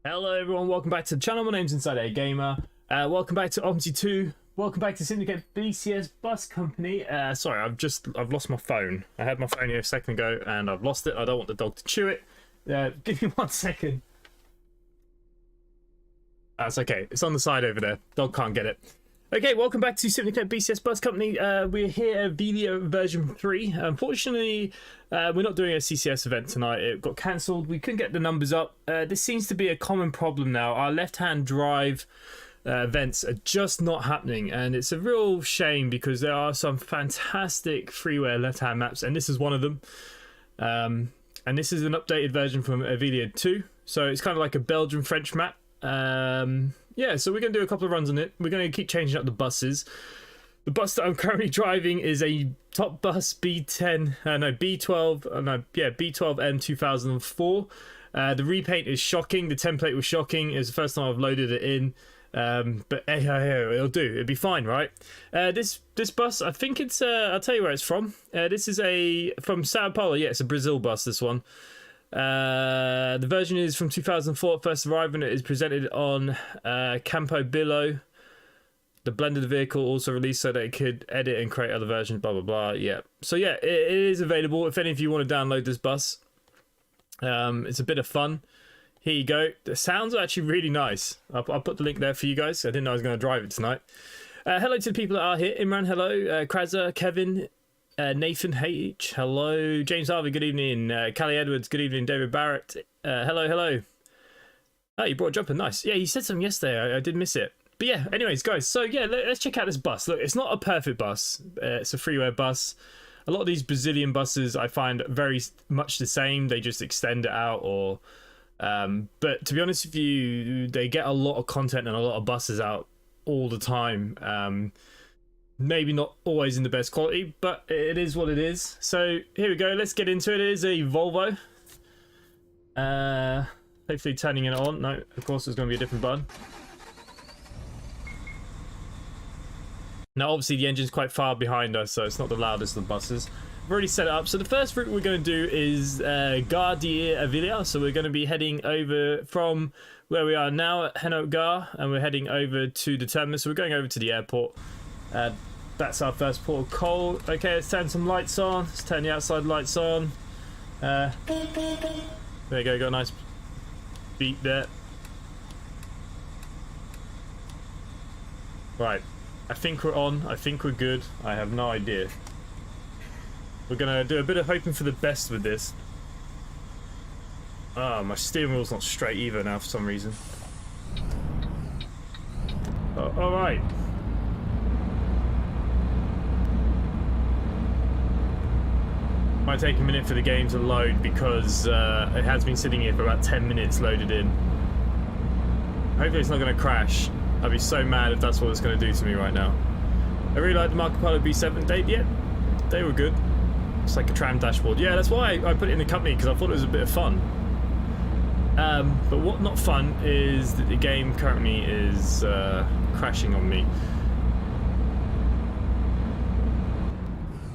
Hello everyone, welcome back to the channel. My name's InsideAgameR. Welcome back to OMSI2. Welcome back to Syndicate BCS Bus Company. Sorry, I've lost my phone. I had my phone here a second ago and I've lost it. I don't want the dog to chew it. Give me 1 second. That's okay. It's on the side over there. Dog can't get it. Okay, welcome back to Syndicate BCS Bus Company. We're here at Avelia version 3. Unfortunately, we're not doing a CCS event tonight. It got cancelled. We couldn't get the numbers up. This seems to be a common problem now. Our left-hand drive events are just not happening, and it's a real shame because there are some fantastic freeware left-hand maps, and this is one of them. And this is an updated version from Avelia 2, so it's kind of like a Belgian-French map. Yeah, so we're going to do a couple of runs on it. We're going to keep changing up the buses. The bus that I'm currently driving is a top bus B12 M 2004. The repaint is shocking. The template was shocking. It's the first time I've loaded it in. But hey, it'll do. It'll be fine, right? This bus, I think it's, I'll tell you where it's from. This is from Sao Paulo. Yeah, it's a Brazil bus, this one. The version is from 2004, first arrived, and it is presented on Campo Billo. The blended vehicle also released so that it could edit and create other versions, blah blah blah. Yeah, so yeah, it is available if any of you want to download this bus. It's a bit of fun. Here you go. The sounds are actually really nice. I'll put the link there for you guys. I didn't know I was going to drive it tonight. Hello to the people that are here. Imran, hello. Kraza, Kevin, Nathan H, hello. James Harvey, good evening. Callie Edwards, good evening. David Barrett, hello. Oh, you brought a jumper, nice. Yeah, you said something yesterday. I did miss it. But yeah, anyways, guys, so yeah, let's check out this bus. Look, it's not a perfect bus. It's a freeware bus. A lot of these Brazilian buses I find very much the same. They just extend it out, or but to be honest with you, they get a lot of content and a lot of buses out all the time. Maybe not always in the best quality, but it is what it is. So here we go, let's get into it. It is a Volvo. Hopefully turning it on. No, of course there's going to be a different button. Now obviously the engine's quite far behind us, so it's not the loudest of the buses. I've already set it up. So the first route we're going to do is Gare de Avelia. So we're going to be heading over from where we are now at Hainaut Gare, and we're heading over to the terminus. So we're going over to the airport. That's our first port of call. Okay, let's turn some lights on. Let's turn the outside lights on. There you go, got a nice beep there. Right, I think we're on. I think we're good. I have no idea. We're gonna do a bit of hoping for the best with this. Ah, my steering wheel's not straight either now for some reason. Oh, all right. Might take a minute for the game to load because it has been sitting here for about 10 minutes loaded in. Hopefully it's not going to crash. I'd be so mad if that's what it's going to do to me right now. I really like the Marco Polo B7. They were good. It's like a tram dashboard. Yeah, that's why I put it in the company, because I thought it was a bit of fun. But what not fun is that the game currently is crashing on me.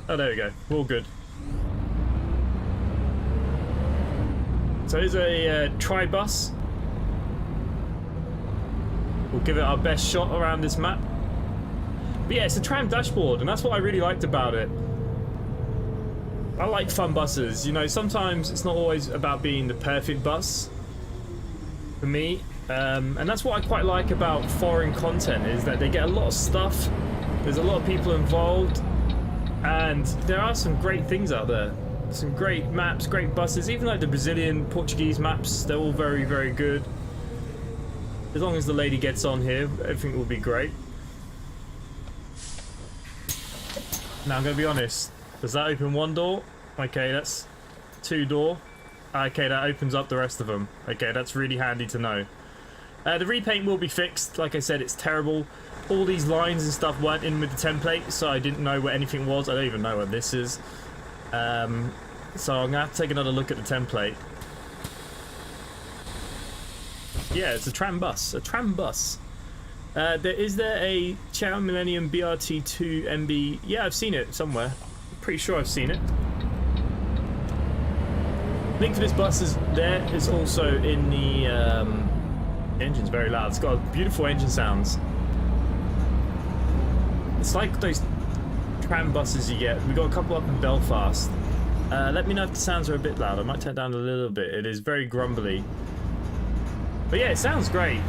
Oh, there we go. We're all good. So here's a tri-bus. We'll give it our best shot around this map. But yeah, it's a tram dashboard, and that's what I really liked about it. I like fun buses. You know, sometimes it's not always about being the perfect bus for me. And that's what I quite like about foreign content, is that they get a lot of stuff. There's a lot of people involved, and there are some great things out there. Some great maps, great buses, even like the Brazilian, Portuguese maps, they're all very, very good. As long as the lady gets on here, everything will be great. Now I'm going to be honest, does that open one door? Okay, that's 2 door. Okay, that opens up the rest of them. Okay, that's really handy to know. The repaint will be fixed. Like I said, it's terrible. All these lines and stuff weren't in with the template, so I didn't know where anything was. I don't even know what this is. So I'm gonna have to take another look at the template. Yeah, it's a tram bus. Is there a Chow Millennium BRT2 MB? Yeah, I've seen it somewhere. Pretty sure I've seen it. Link for this bus is there. It's also in the The engine's very loud. It's got beautiful engine sounds. It's like those tram buses you get. We got a couple up in Belfast. Let me know if the sounds are a bit loud. I might turn it down a little bit. It is very grumbly. But yeah, it sounds great.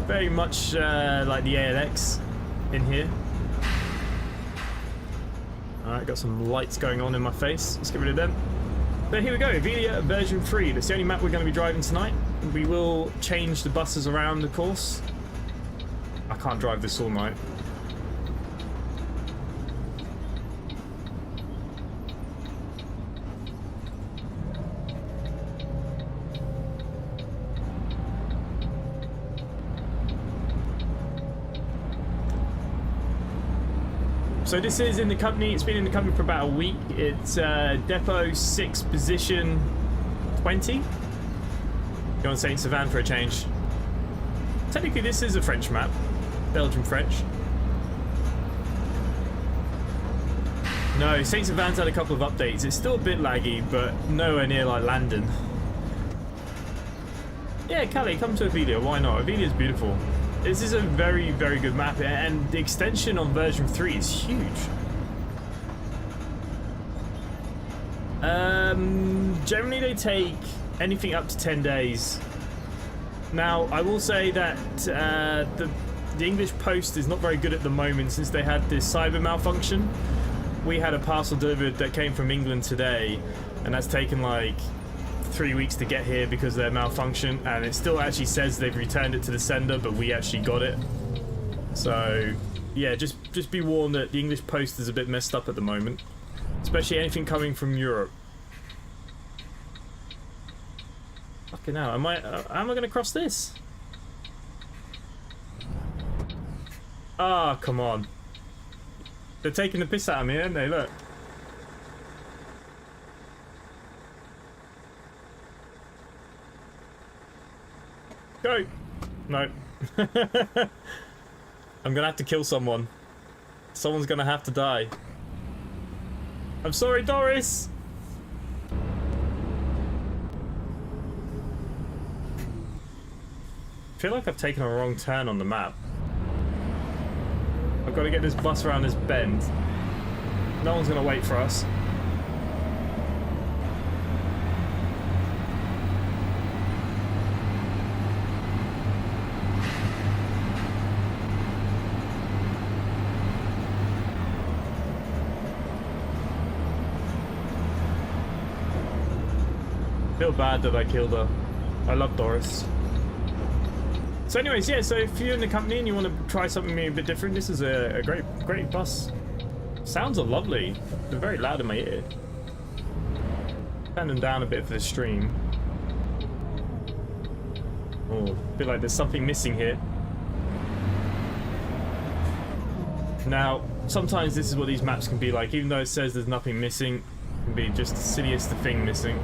Very much like the ALX in here. Alright, got some lights going on in my face. Let's get rid of them. But here we go, Avelia version 3. That's the only map we're going to be driving tonight. We will change the buses around the course. I can't drive this all night. So this is in the company, it's been in the company for about a week. It's Depot 6 position 20. Go on Saint Savin for a change. Technically this is a French map. Belgium French. No, Saint Savin's had a couple of updates. It's still a bit laggy, but nowhere near like London. Yeah, Calais, come to Avelia, why not? Avelia's beautiful. This is a very, very good map, and the extension on version 3 is huge. Generally they take anything up to 10 days. Now, I will say that the English post is not very good at the moment since they had this cyber malfunction. We had a parcel delivered that came from England today, and that's taken like 3 weeks to get here because of their malfunction, and it still actually says they've returned it to the sender, but we actually got it. So yeah, just be warned that the English post is a bit messed up at the moment, especially anything coming from Europe. Fucking hell, how am I gonna cross this? Ah, come on. They're taking the piss out of me, aren't they? Look. Go! No. I'm gonna have to kill someone. Someone's gonna have to die. I'm sorry, Doris! I feel like I've taken a wrong turn on the map. I've got to get this bus around this bend. No one's gonna wait for us. Feel bad that I killed her. I love Doris. So anyways, yeah, so if you're in the company and you want to try something maybe a bit different, this is a great bus. Sounds are lovely. They're very loud in my ear. Turn them down a bit for the stream. Oh, a bit like there's something missing here. Now, sometimes this is what these maps can be like. Even though it says there's nothing missing, it can be just the silliest thing missing.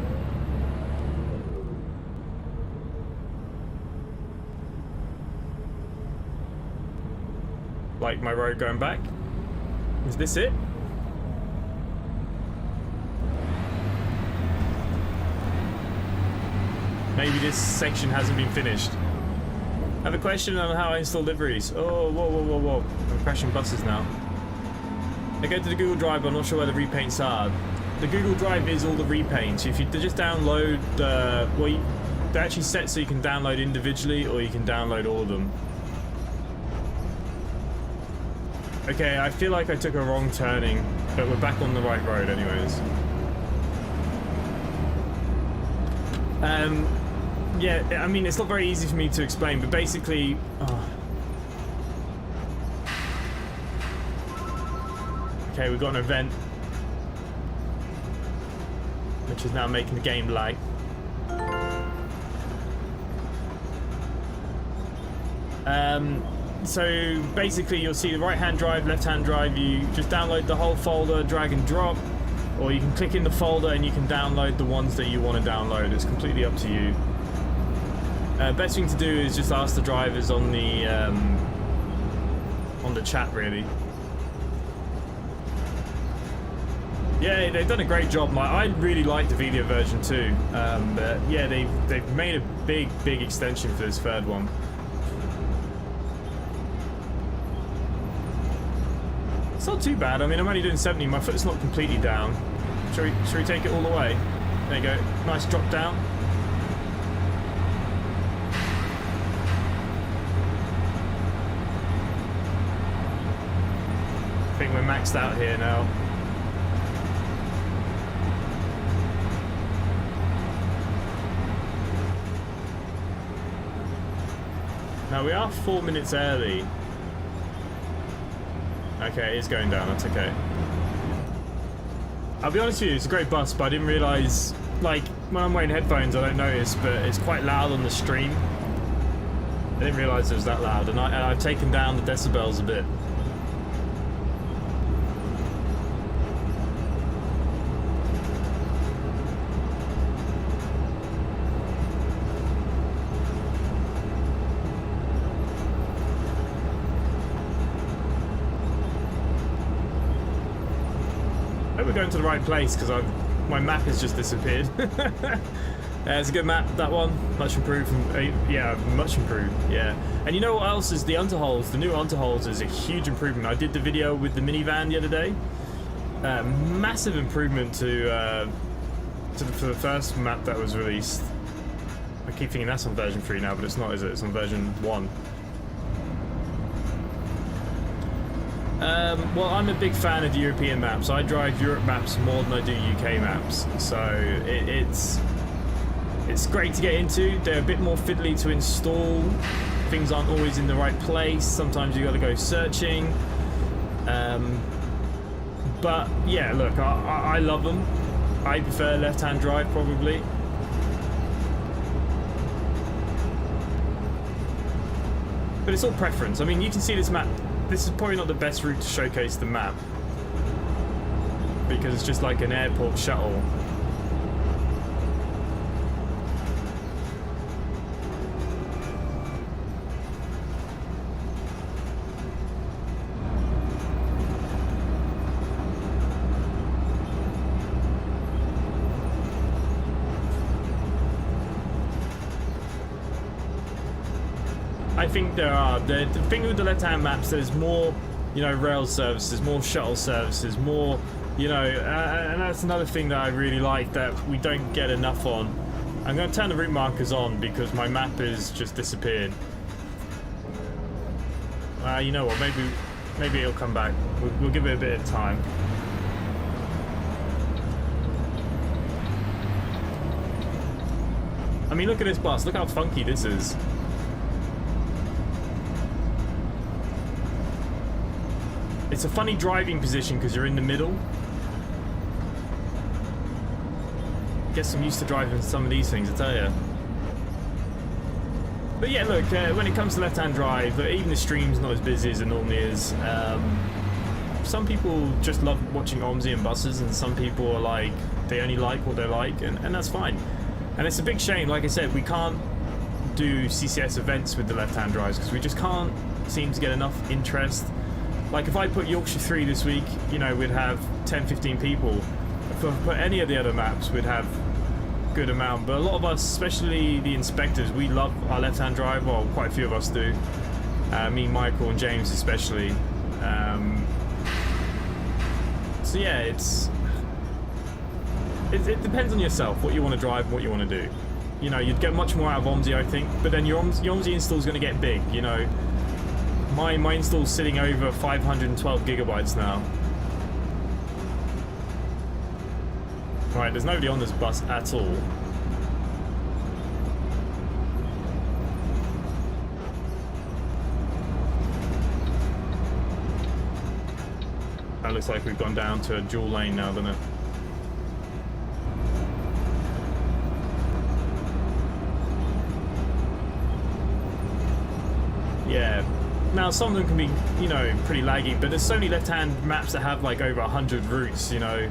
Like my road going back. Is this it? Maybe this section hasn't been finished. I have a question on how I install liveries. Oh, whoa. I'm crashing buses now. I go to the Google Drive, but I'm not sure where the repaints are. The Google Drive is all the repaints. So if you just download the... Well, they're actually set so you can download individually, or you can download all of them. Okay, I feel like I took a wrong turning, but we're back on the right road anyways. Yeah, I mean, it's not very easy for me to explain, but basically... Oh. Okay, we've got an event, which is now making the game lag. So basically you'll see the right hand drive, left hand drive. You just download the whole folder, drag and drop, or you can click in the folder and you can download the ones that you want to download. It's completely up to you. Best thing to do is just ask the drivers on the chat, really. Yeah, they've done a great job. I really like the Avelia version 2, but yeah, they've made a big extension for this third one. It's not too bad. I mean, I'm only doing 70. My foot's not completely down. Shall we take it all the way? There you go. Nice drop down. I think we're maxed out here now. Now we are 4 minutes early. Okay, it's going down, that's okay. I'll be honest with you, it's a great bus, but I didn't realise, like, when I'm wearing headphones I don't notice, but it's quite loud on the stream. I didn't realise it was that loud, and I've taken down the decibels a bit. We're going to the right place because my map has just disappeared. It's a good map, that one. Much improved from, yeah, much improved, yeah. And you know what else is the underholes? The new underholes is a huge improvement. I did the video with the minivan the other day. Massive improvement for the first map that was released. I keep thinking that's on version 3 now, but it's not, is it? It's on version 1. Well, I'm a big fan of the European maps. I drive Europe maps more than I do UK maps, so it's great to get into. They're a bit more fiddly to install. Things aren't always in the right place. Sometimes you got to go searching. But yeah, look, I love them. I prefer left-hand drive probably. But it's all preference. I mean, you can see this map. This is probably not the best route to showcase the map because it's just like an airport shuttle. I think there are. The thing with the left-hand maps, there's more, you know, rail services, more shuttle services, more, you know, and that's another thing that I really like that we don't get enough on. I'm going to turn the route markers on because my map has just disappeared. You know what? Maybe it'll come back. We'll give it a bit of time. I mean, look at this bus. Look how funky this is. It's a funny driving position because you're in the middle. Guess I'm used to driving some of these things, I tell you. But yeah, look, when it comes to left-hand drive, even the stream's not as busy as it normally is. Some people just love watching OMSI and buses, and some people are like, they only like what they like, and that's fine. And it's a big shame, like I said, we can't do CCS events with the left-hand drives because we just can't seem to get enough interest. Like if I put Yorkshire 3 this week, you know, we'd have 10-15 people. If I put any of the other maps, we'd have a good amount. But a lot of us, especially the inspectors, we love our left-hand drive. Well, quite a few of us do. Me, Michael, and James especially. So yeah, it depends on yourself, what you want to drive and what you want to do. You know, you'd get much more out of OMSI, I think. But then your OMSI install is going to get big, you know. My install's sitting over 512 gigabytes now. Right, there's nobody on this bus at all. That looks like we've gone down to a dual lane now, doesn't it? Yeah. Now, some of them can be, you know, pretty laggy, but there's so many left-hand maps that have like over 100 routes, you know.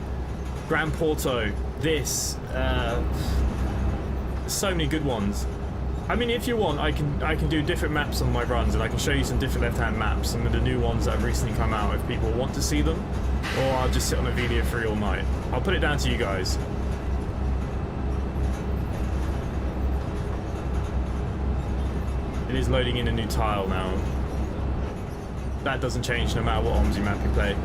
Grand Porto, this, so many good ones. I mean, if you want, I can do different maps on my runs, and I can show you some different left-hand maps, some of the new ones that have recently come out if people want to see them, or I'll just sit on Avelia free all night. I'll put it down to you guys. It is loading in a new tile now. That doesn't change no matter what OMSI map you play.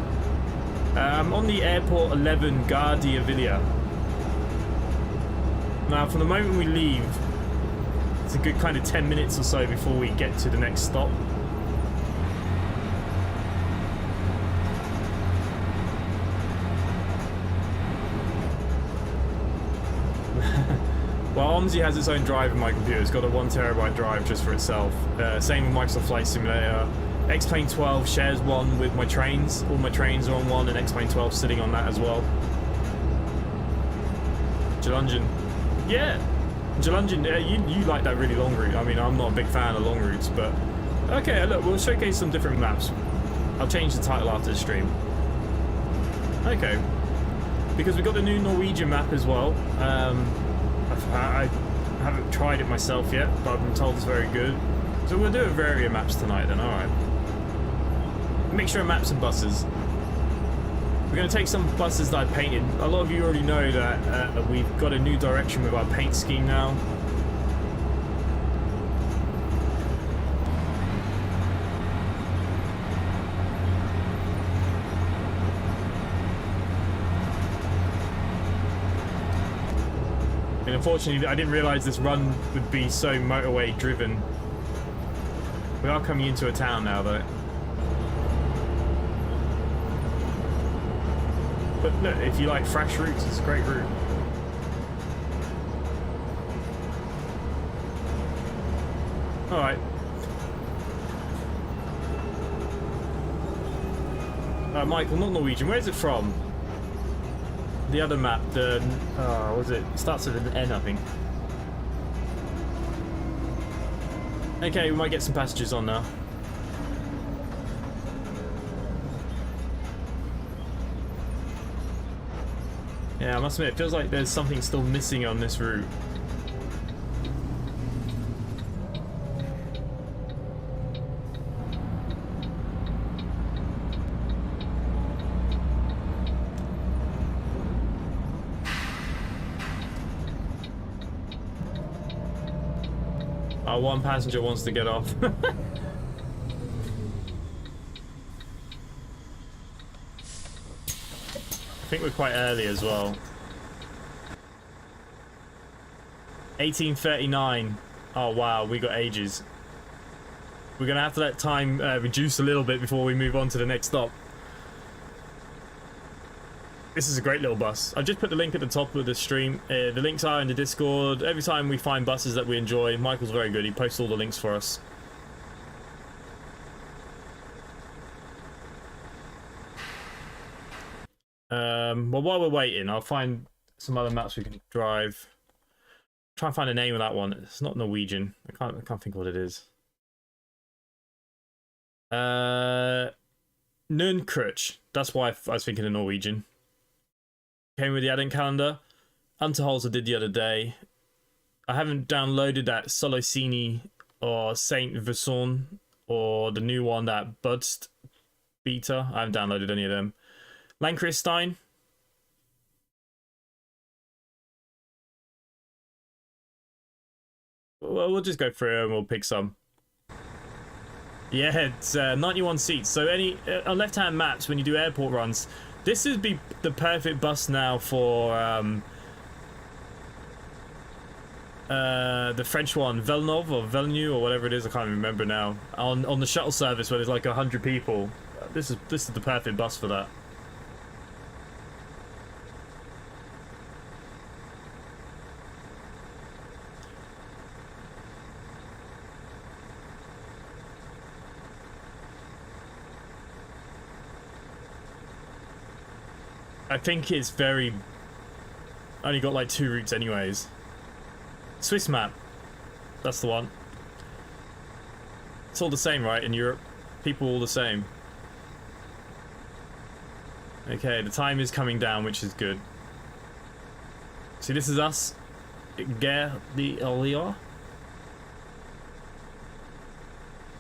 On the Airport 11 Gare d'Avelia. Now, from the moment we leave, it's a good kind of 10 minutes or so before we get to the next stop. Well, OMSI has its own drive in my computer. It's got a 1 terabyte drive just for itself. Same with Microsoft Flight Simulator. X-Plane 12 shares one with my trains. All my trains are on one, and X-Plane 12 sitting on that as well. Jelunjan. Yeah! Jelunjan, you like that really long route. I mean, I'm not a big fan of long routes, but... Okay, look, we'll showcase some different maps. I'll change the title after the stream. Okay. Because we got the new Norwegian map as well. I haven't tried it myself yet, but I've been told it's very good. So we'll do a variety of maps tonight then, alright. Mixture of maps and buses. We're going to take some buses that I painted. A lot of you already know that we've got a new direction with our paint scheme now. And unfortunately, I didn't realise this run would be so motorway driven. We are coming into a town now though. But look, if you like fresh routes, it's a great route. Alright. Michael, not Norwegian. Where is it from? The other map, the... what was it? It starts with an N, I think. Okay, we might get some passengers on now. Yeah, I must admit, it feels like there's something still missing on this route. Oh, one passenger wants to get off. I think we're quite early as well. 18:39. Oh wow, we got ages. We're gonna have to let time reduce a little bit before we move on to the next stop. This is a great little bus. I've just put the link at the top of the stream. The links are in the Discord. Every time we find buses that we enjoy, Michael's very good. He posts all the links for us. Well, while we're waiting, I'll find some other maps we can drive. Try and find a name of that one. It's not Norwegian. I can't think what it is. Nunkrutch. That's why I was thinking of Norwegian. Came with the advent calendar. Unterholz I did the other day. I haven't downloaded that Solocini or Saint Vincent or the new one, that Budst beta. I haven't downloaded any of them. Lanchristine. Well, we'll just go through and we'll pick some. Yeah, it's 91 seats. So any on left-hand maps when you do airport runs, this would be the perfect bus now for the French one, Villeneuve or Villeneuve or whatever it is. I can't remember now. On the shuttle service where there's like 100 people. This is the perfect bus for that. I think it's very... only got like 2 routes anyways. Swiss map. That's the one. It's all the same, right, in Europe? People all the same. Okay, the time is coming down, which is good. See, this is us. Gare d'Avelia.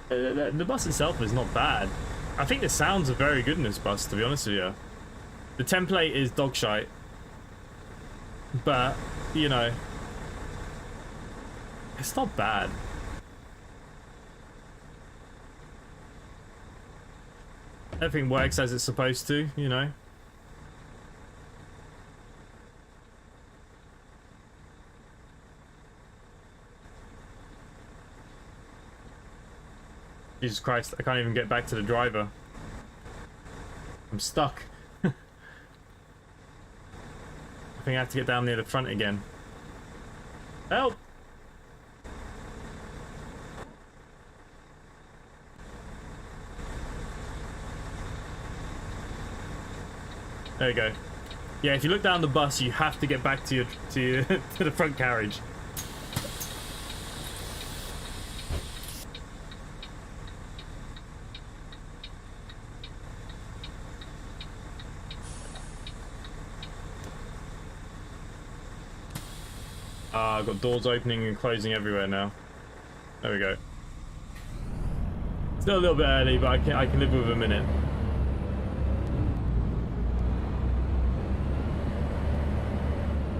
The bus itself is not bad. I think the sounds are very good in this bus, to be honest with you. The template is dog shite. But, you know, it's not bad. Everything works as it's supposed to, you know. Jesus Christ, I can't even get back to the driver. I'm stuck. I think I have to get down near the front again. Help! There we go. Yeah, if you look down the bus, you have to get back to your to the front carriage. I've got doors opening and closing everywhere now. There we go. Still a little bit early, but I can live with a minute.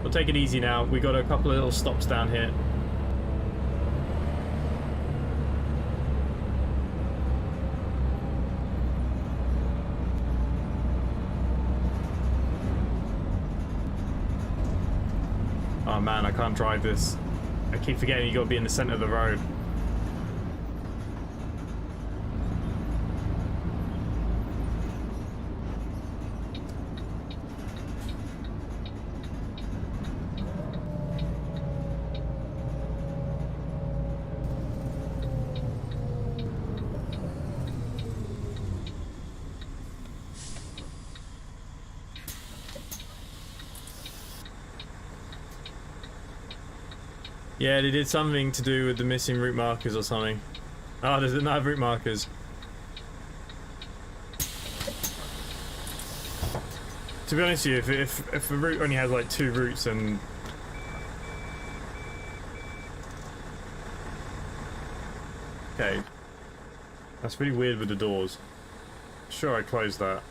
We'll take it easy now. We got a couple of little stops down here. Oh man, I can't drive this. I keep forgetting you gotta be in the center of the road. Yeah, they did something to do with the missing route markers or something. Oh, there's no route markers. To be honest with you, if a route only has like 2 routes and... Okay. That's really weird with the doors. Sure, I closed that.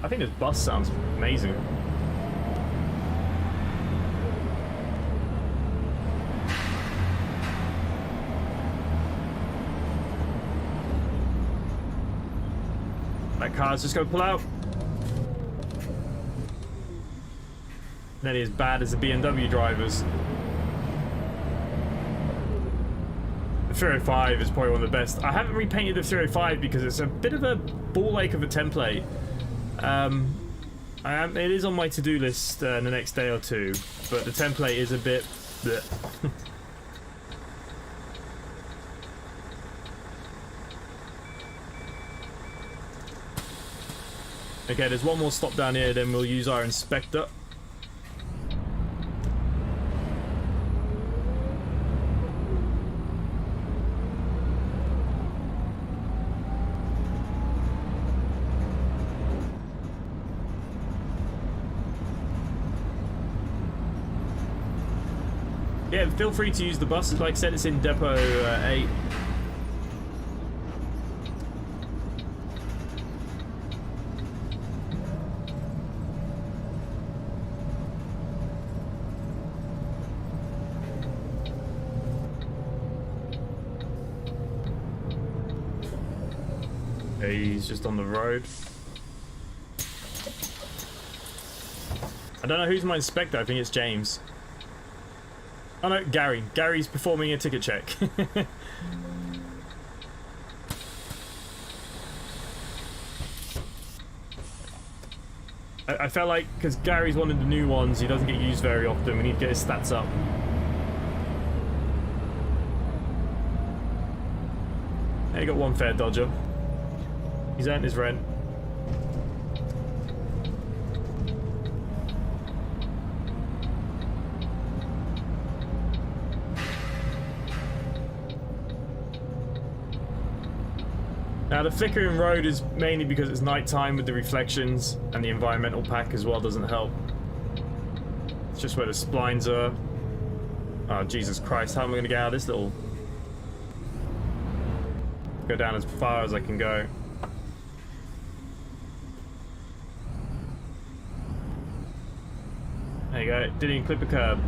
I think this bus sounds amazing. That car's just gonna pull out. Nearly as bad as the BMW drivers. The 305 is probably one of the best. I haven't repainted the 305 because it's a bit of a ball ache of a template. It is on my to-do list in the next day or two, but the template is a bit bleh. Okay, there's one more stop down here, then we'll use our inspector. Yeah, feel free to use the bus. Like I said, it's in Depot 8. He's just on the road. I don't know who's my inspector. I think it's James. Oh no, Gary. Gary's performing a ticket check. I felt like, because Gary's one of the new ones, he doesn't get used very often. We need to get his stats up. Hey, got one fair dodger. He's earned his rent. Now the flickering road is mainly because it's night time with the reflections, and the environmental pack as well doesn't help. It's just where the splines are. Oh, Jesus Christ, how am I going to get out of this little... Go down as far as I can go. There you go, didn't even clip a curb.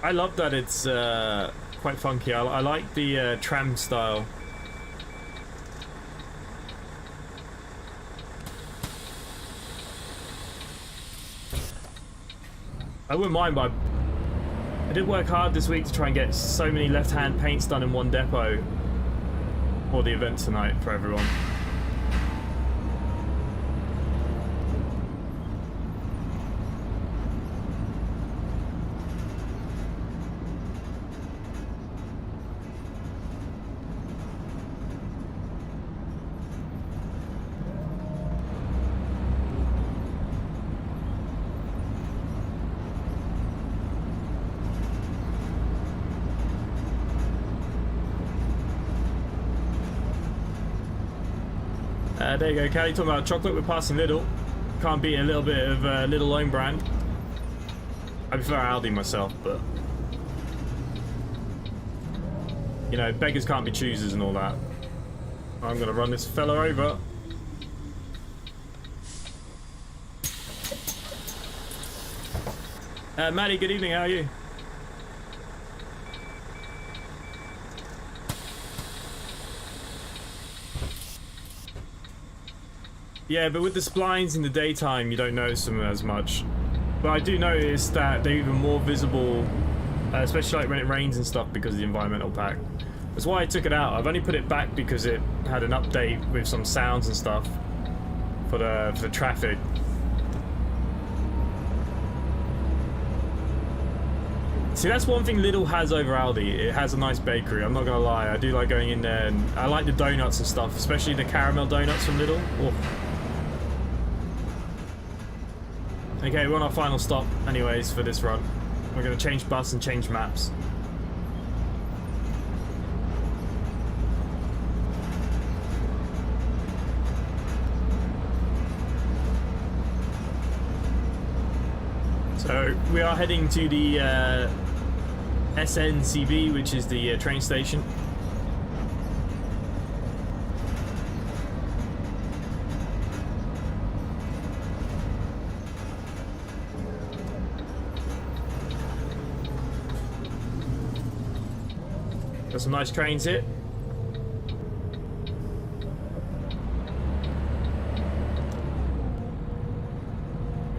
I love that it's quite funky. I like the tram style. I wouldn't mind, but I did work hard this week to try and get so many left-hand paints done in one depot for the event tonight for everyone. There you go, Callie, talking about chocolate. We're passing Lidl. Can't beat a little bit of Lidl own brand. I prefer Aldi myself, but you know, beggars can't be choosers and all that. I'm gonna run this fella over. Maddie, good evening. How are you? Yeah, but with the splines in the daytime, you don't notice them as much. But I do notice that they're even more visible, especially like when it rains and stuff because of the environmental pack. That's why I took it out. I've only put it back because it had an update with some sounds and stuff for the traffic. See, that's one thing Lidl has over Aldi. It has a nice bakery. I'm not gonna lie. I do like going in there, and I like the donuts and stuff, especially the caramel donuts from Lidl. Oh. Okay, we're on our final stop anyways for this run. We're going to change bus and change maps. So we are heading to the SNCB, which is the train station. Got some nice trains here.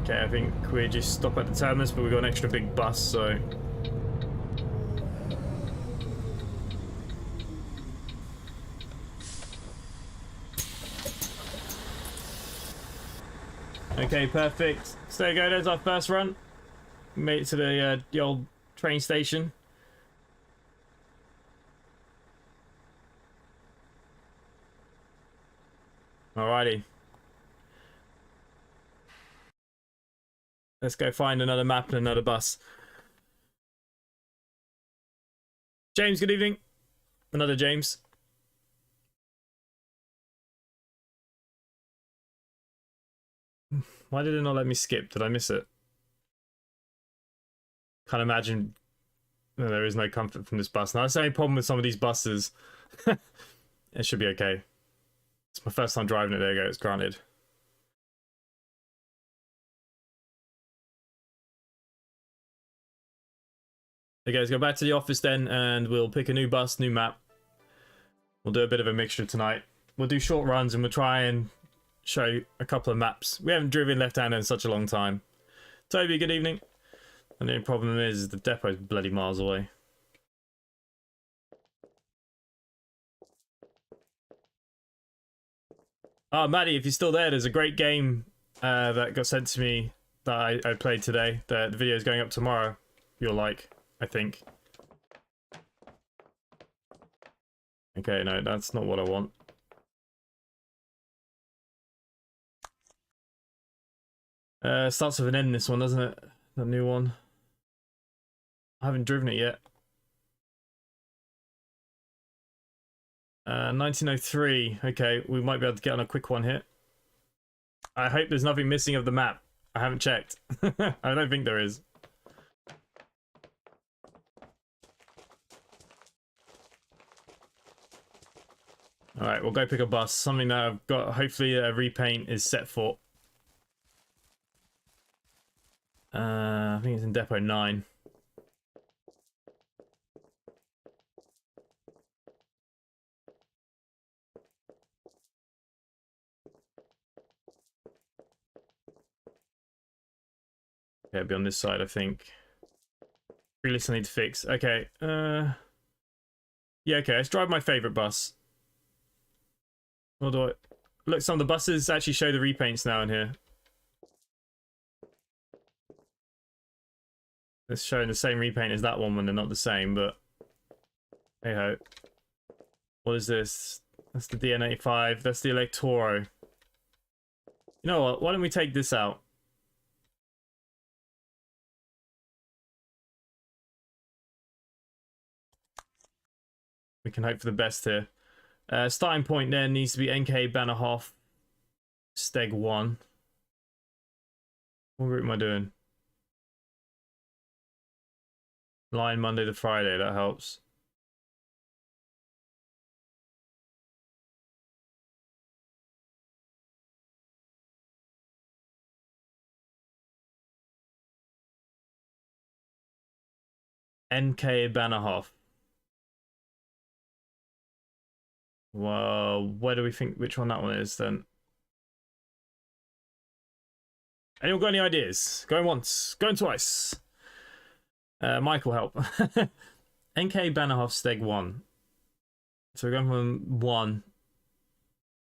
Okay, I think we just stop at the terminus, but we've got an extra big bus, so... Okay, perfect. So there you go, there's our first run. Made it to the old train station. Alrighty. Let's go find another map and another bus. James, good evening. Another James. Why did it not let me skip? Did I miss it? Can't imagine. No, there is no comfort from this bus. Now, that's the only problem with some of these buses. It should be okay. It's my first time driving it. There you go. It's granted. Okay, let's go back to the office then, and we'll pick a new bus, new map. We'll do a bit of a mixture tonight. We'll do short runs, and we'll try and show a couple of maps. We haven't driven left-hander in such a long time. Toby, good evening. And the only problem is the depot's bloody miles away. Oh, Maddie, if you're still there, there's a great game that got sent to me that I played today. The video is going up tomorrow. You'll like, I think. Okay, no, that's not what I want. Starts with an N, this one, doesn't it? The new one. I haven't driven it yet. 1903. Okay, we might be able to get on a quick one here. I hope there's nothing missing of the map. I haven't checked. I don't think there is. Alright, we'll go pick a bus. Something that I've got, hopefully a repaint is set for. I think it's in Depot 9. Yeah, it'll be on this side, I think. Relist I need to fix. Okay. Yeah, okay. Let's drive my favorite bus. What do I... Look, some of the buses actually show the repaints now in here. It's showing the same repaint as that one when they're not the same, but... Hey ho. What is this? That's the DN85. That's the Electoro. You know what? Why don't we take this out? We can hope for the best here. Starting point there needs to be NK Bannerhof Steg 1. What route am I doing? Line Monday to Friday, that helps. NK Bannerhof. Well, where do we think which one that one is then? Anyone got any ideas? Going once, going twice. Michael, help. NK Bannerhof Steg 1. So we're going from 1.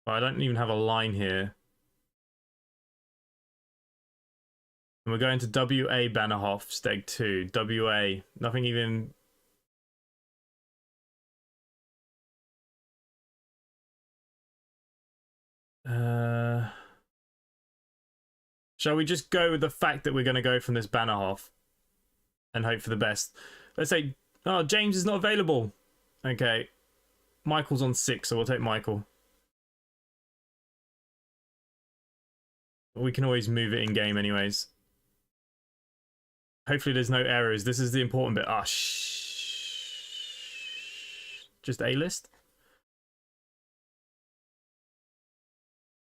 But I don't even have a line here. And we're going to WA Bannerhof Steg 2. WA. Nothing even... Shall we just go with the fact that we're going to go from this Bannerhof and hope for the best? Let's say, oh, James is not available. Okay. Michael's on 6, so we'll take Michael. We can always move it in game anyways. Hopefully there's no errors. This is the important bit. Ah, just A-list?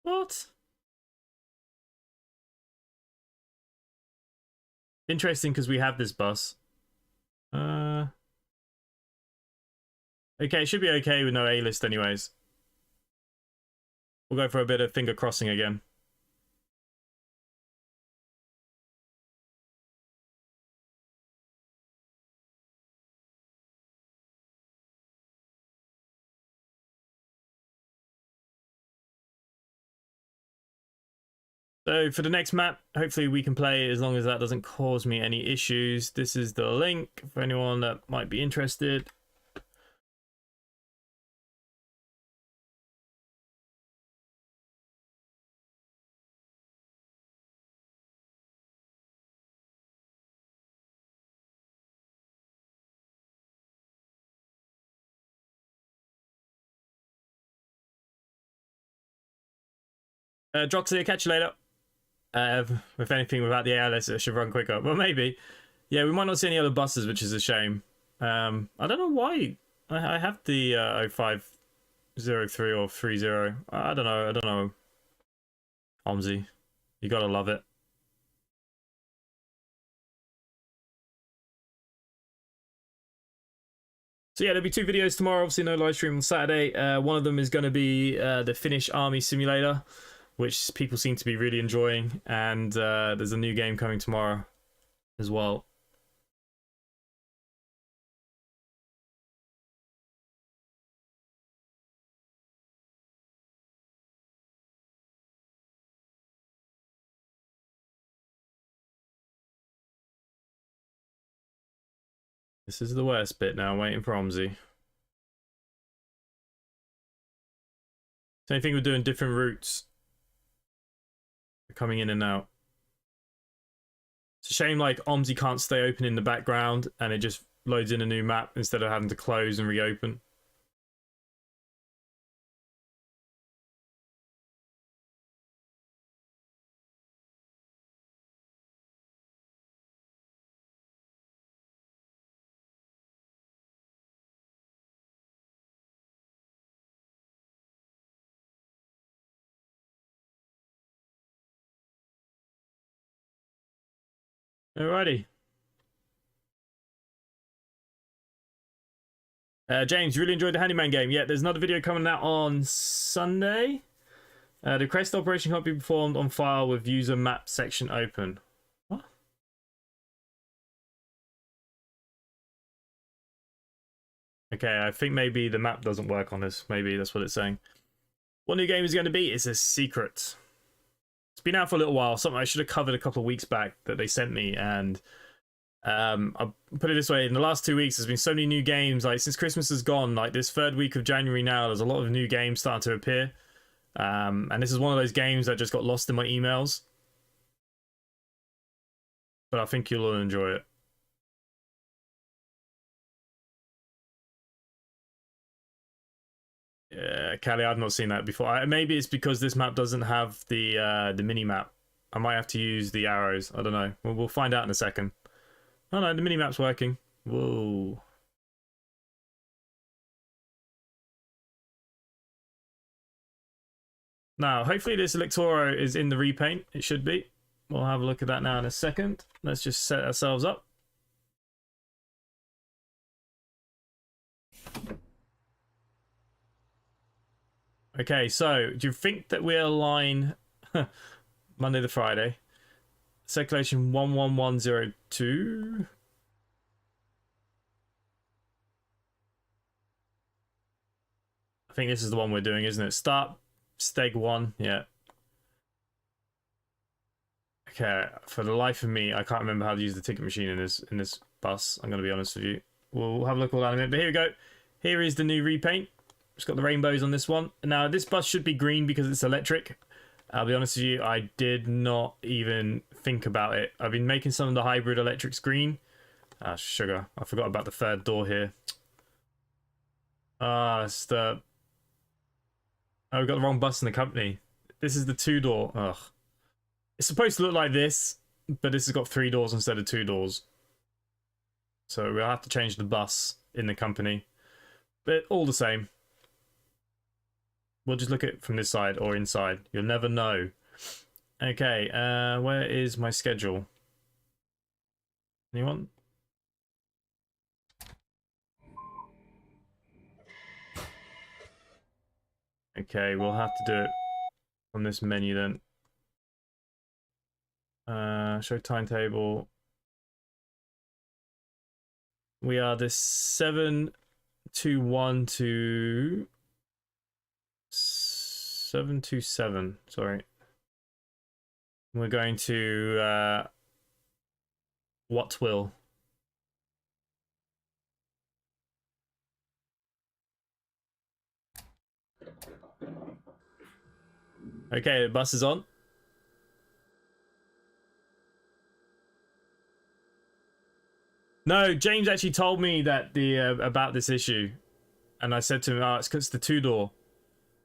What? Interesting, because we have this bus. Okay, it should be okay with no A-list anyways. We'll go for a bit of finger crossing again. So for the next map, hopefully we can play as long as that doesn't cause me any issues. This is the link for anyone that might be interested. Droxy, catch you later. If anything, without the ALS, it should run quicker. Well, maybe. Yeah, we might not see any other buses, which is a shame. I don't know why. I have the 0503 or 30. I don't know. Omsi. You gotta love it. So yeah, there'll be 2 videos tomorrow. Obviously, no live stream on Saturday. One of them is going to be the Finnish Army Simulator, which people seem to be really enjoying. And there's a new game coming tomorrow as well. This is the worst bit now, waiting for Omsi. Same thing we're doing different routes. Coming in and out. shame like OMSI can't stay open in the background and it just loads in a new map instead of having to close and reopen. Alrighty. James, really enjoyed the Handyman game. Yeah, there's another video coming out on Sunday. The crest operation can't be performed on file with user map section open. What? Okay, I think maybe the map doesn't work on this. Maybe that's what it's saying. What new game is going to be? It's a secret. It's been out for a little while. Something I should have covered a couple of weeks back that they sent me, and I'll put it this way: in the last 2 weeks, there's been so many new games. Like since Christmas is gone, like this third week of January now, there's a lot of new games starting to appear. And this is one of those games that just got lost in my emails. But I think you'll all enjoy it. Yeah, Callie, I've not seen that before. Maybe it's because this map doesn't have the mini map. I might have to use the arrows. I don't know. We'll find out in a second. Oh no, the mini map's working. Whoa. Now, hopefully this Electoro is in the repaint. It should be. We'll have a look at that now in a second. Let's just set ourselves up. Okay, so do you think that we'll align Monday to Friday? Circulation 11102. I think this is the one we're doing, isn't it? Start steg 1, yeah. Okay, for the life of me, I can't remember how to use the ticket machine in this bus. I'm gonna be honest with you. We'll have a look all that in a minute. But here we go. Here is the new repaint. It's got the rainbows on this one. Now this bus should be green because it's electric. I'll be honest with you, I did not even think about it. I've been making some of the hybrid electrics green. Ah, sugar. I forgot about the third door here. Ah, it's the... Oh, we got the wrong bus in the company. This is the 2-door. Ugh. It's supposed to look like this, but this has got 3 doors instead of 2 doors. So we'll have to change the bus in the company. But all the same. We'll just look at it from this side or inside. You'll never know. Okay, where is my schedule? Anyone? Okay, we'll have to do it from this menu then. Show timetable. We are this 721 to 727. Sorry. We're going to what will. Okay, the bus is on. No, James actually told me that about this issue, and I said to him, "Oh, it's because it's the 2-door,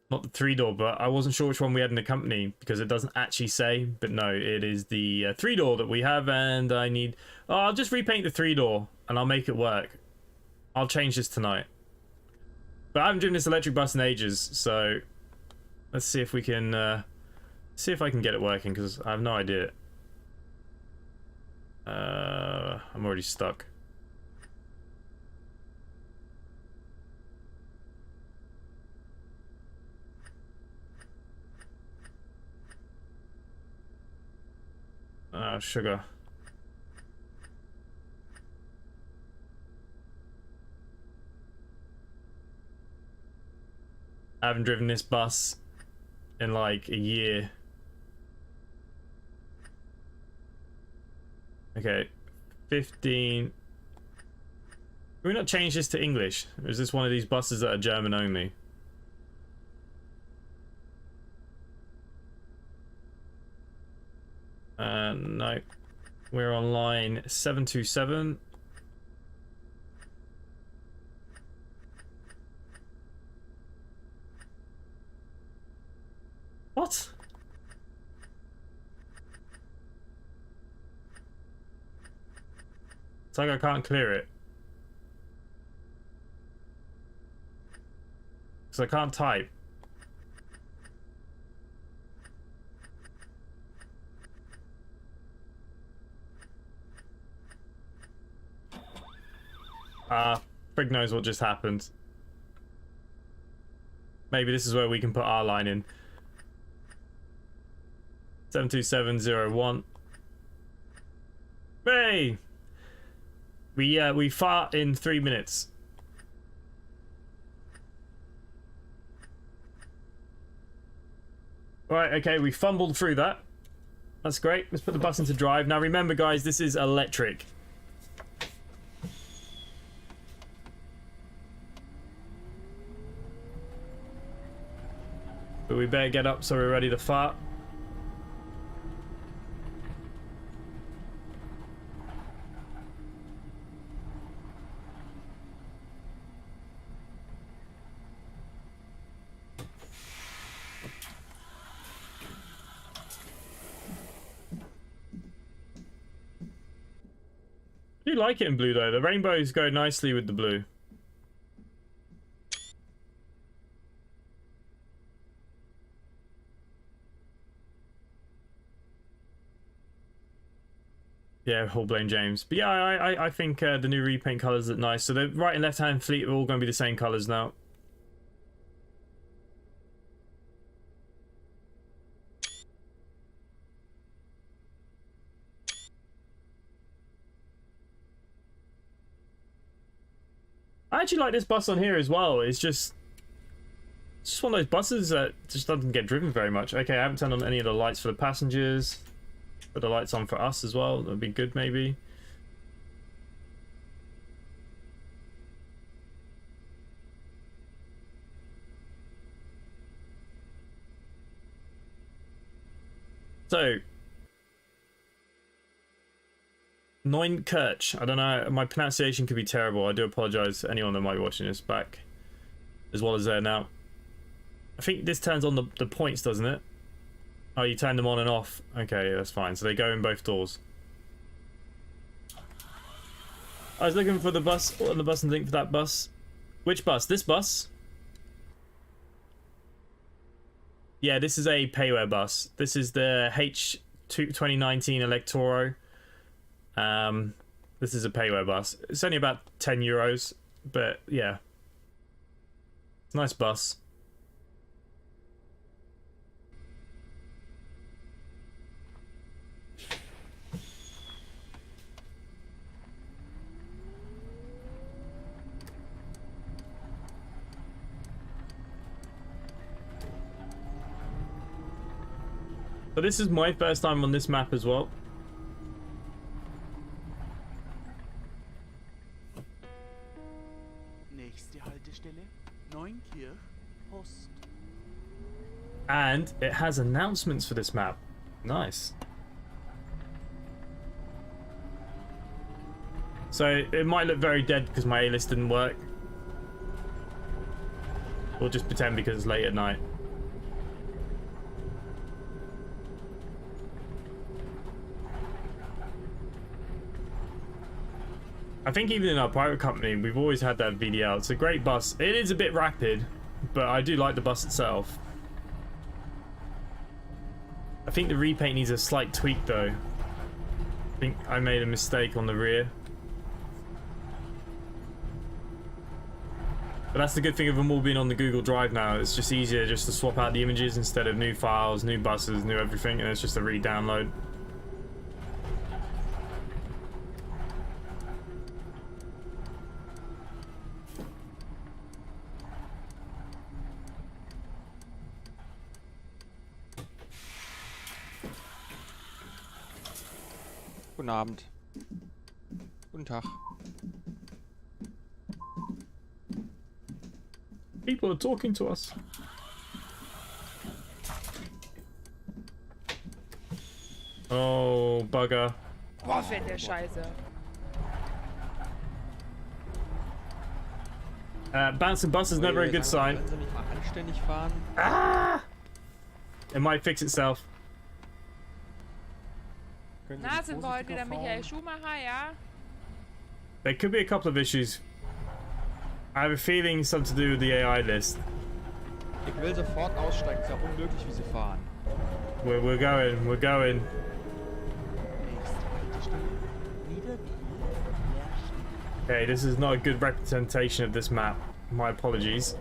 not the 3-door." But I wasn't sure which one we had in the company because it doesn't actually say. But no, it is the 3-door that we have, and I need. Oh, I'll just repaint the 3-door and I'll make it work. I'll change this tonight. But I haven't driven this electric bus in ages, so let's see if we can see if I can get it working because I have no idea. I'm already stuck. Sugar. I haven't driven this bus in like a year. Okay, 15. Can we not change this to English? Or is this one of these buses that are German only? No. We're on line 727. What? It's like I can't clear it. Because I can't type. Frig knows what just happened. Maybe this is where we can put our line in. 72701. Hey! We fart in 3 minutes. Right, okay, we fumbled through that. That's great. Let's put the bus into drive. Now remember, guys, this is electric. But we better get up so we're ready to fart. I do like it in blue though. The rainbows go nicely with the blue. Yeah, whole blame James. But yeah, I think the new repaint colours look nice. So the right and left hand fleet are all going to be the same colours now. I actually like this bus on here as well. It's just one of those buses that just doesn't get driven very much. Okay, I haven't turned on any of the lights for the passengers. Put the lights on for us as well. That'd be good, maybe. So, Neunkirch. I don't know. My pronunciation could be terrible. I do apologize to anyone that might be watching this back as well as there now. I think this turns on the points, doesn't it? Oh, you turn them on and off. Okay, yeah, that's fine. So they go in both doors. I was looking for the bus on the bus and link for that bus. Which bus? This bus? Yeah, this is a payware bus. This is the H2019 Electoro. This is a payware bus. It's only about 10 euros, but yeah. Nice bus. So this is my first time on this map as well. And it has announcements for this map. Nice. So it might look very dead because my A-list didn't work. Or just pretend because it's late at night. I think even in our private company, we've always had that VDL. It's a great bus. It is a bit rapid, but I do like the bus itself. I think the repaint needs a slight tweak though. I think I made a mistake on the rear. But that's the good thing of them all being on the Google Drive now. It's just easier just to swap out the images instead of new files, new buses, new everything, and it's just a re-download. Guten Abend. Guten Tag. People are talking to us. Oh, bugger. Boah, fährt der Scheiße. Bouncing bus is never a good sign. Können Sie nicht mal anständig fahren? Ah! It might fix itself. Können Sie Na, nicht sind wir heute vorsichtiger wieder Michael fahren? Schumacher, ja? There could be a couple of issues. I have a feeling something to do with the AI list. Ich will sofort aussteigen, ist ja unmöglich, wie Sie fahren. We're going. Okay, this is not a good representation of this map. My apologies.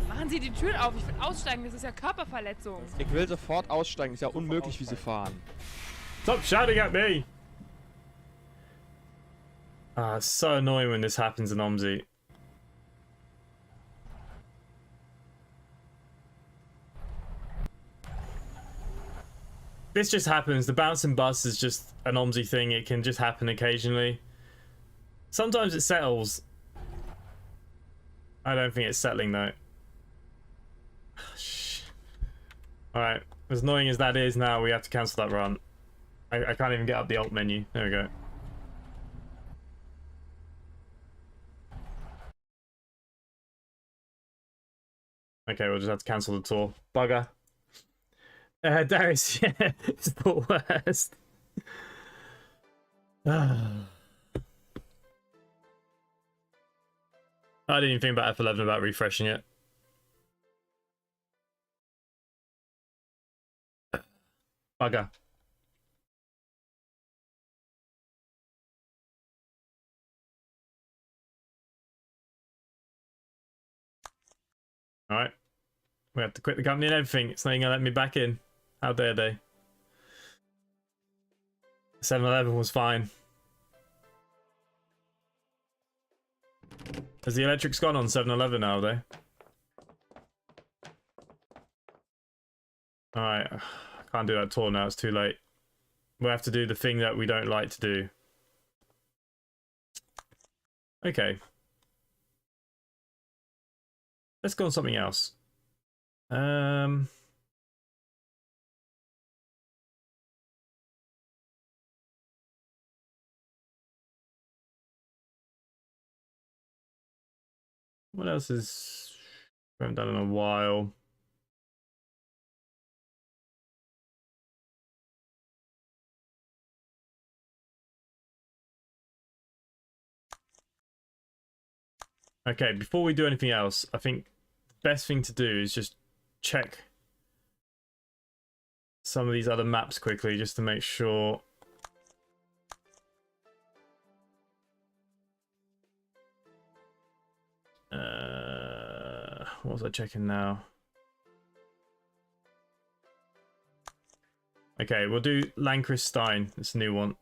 Machen Sie die Türen auf, ich will aussteigen, das ist ja Körperverletzung. Ich will sofort aussteigen, ist ja unmöglich, wie Sie fahren. Stop shouting at me! Ah, it's so annoying when this happens in OMSI. This just happens. The bouncing bus is just an OMSI thing. It can just happen occasionally. Sometimes it settles. I don't think it's settling though. Alright, as annoying as that is now, we have to cancel that run. I can't even get up the alt menu. There we go. Okay, we'll just have to cancel the tour. Bugger. Darius, yeah, it's the worst. I didn't even think about F11 about refreshing it. Bugger. Alright. We have to quit the company and everything. It's not even gonna let me back in. How dare they? 7-Eleven was fine. Has the electrics gone on 7-Eleven now, have they? Alright. I can't do that tour now, it's too late. We'll have to do the thing that we don't like to do. Okay. Let's go on something else. What else is we haven't done in a while? Okay, before we do anything else, I think the best thing to do is just check some of these other maps quickly just to make sure. What was I checking now? Okay, we'll do Lancashire. It's a new one.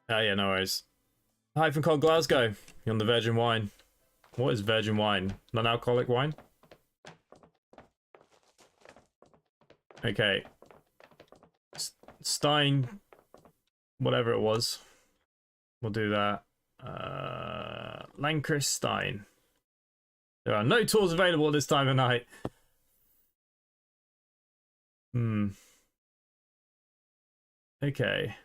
Oh yeah, no worries. Hi from Cold Glasgow. You're on the Virgin Wine. What is Virgin Wine? Non-alcoholic wine? Okay. Stein, whatever it was. We'll do that. Lancashire. There are no tours available at this time of night. Okay.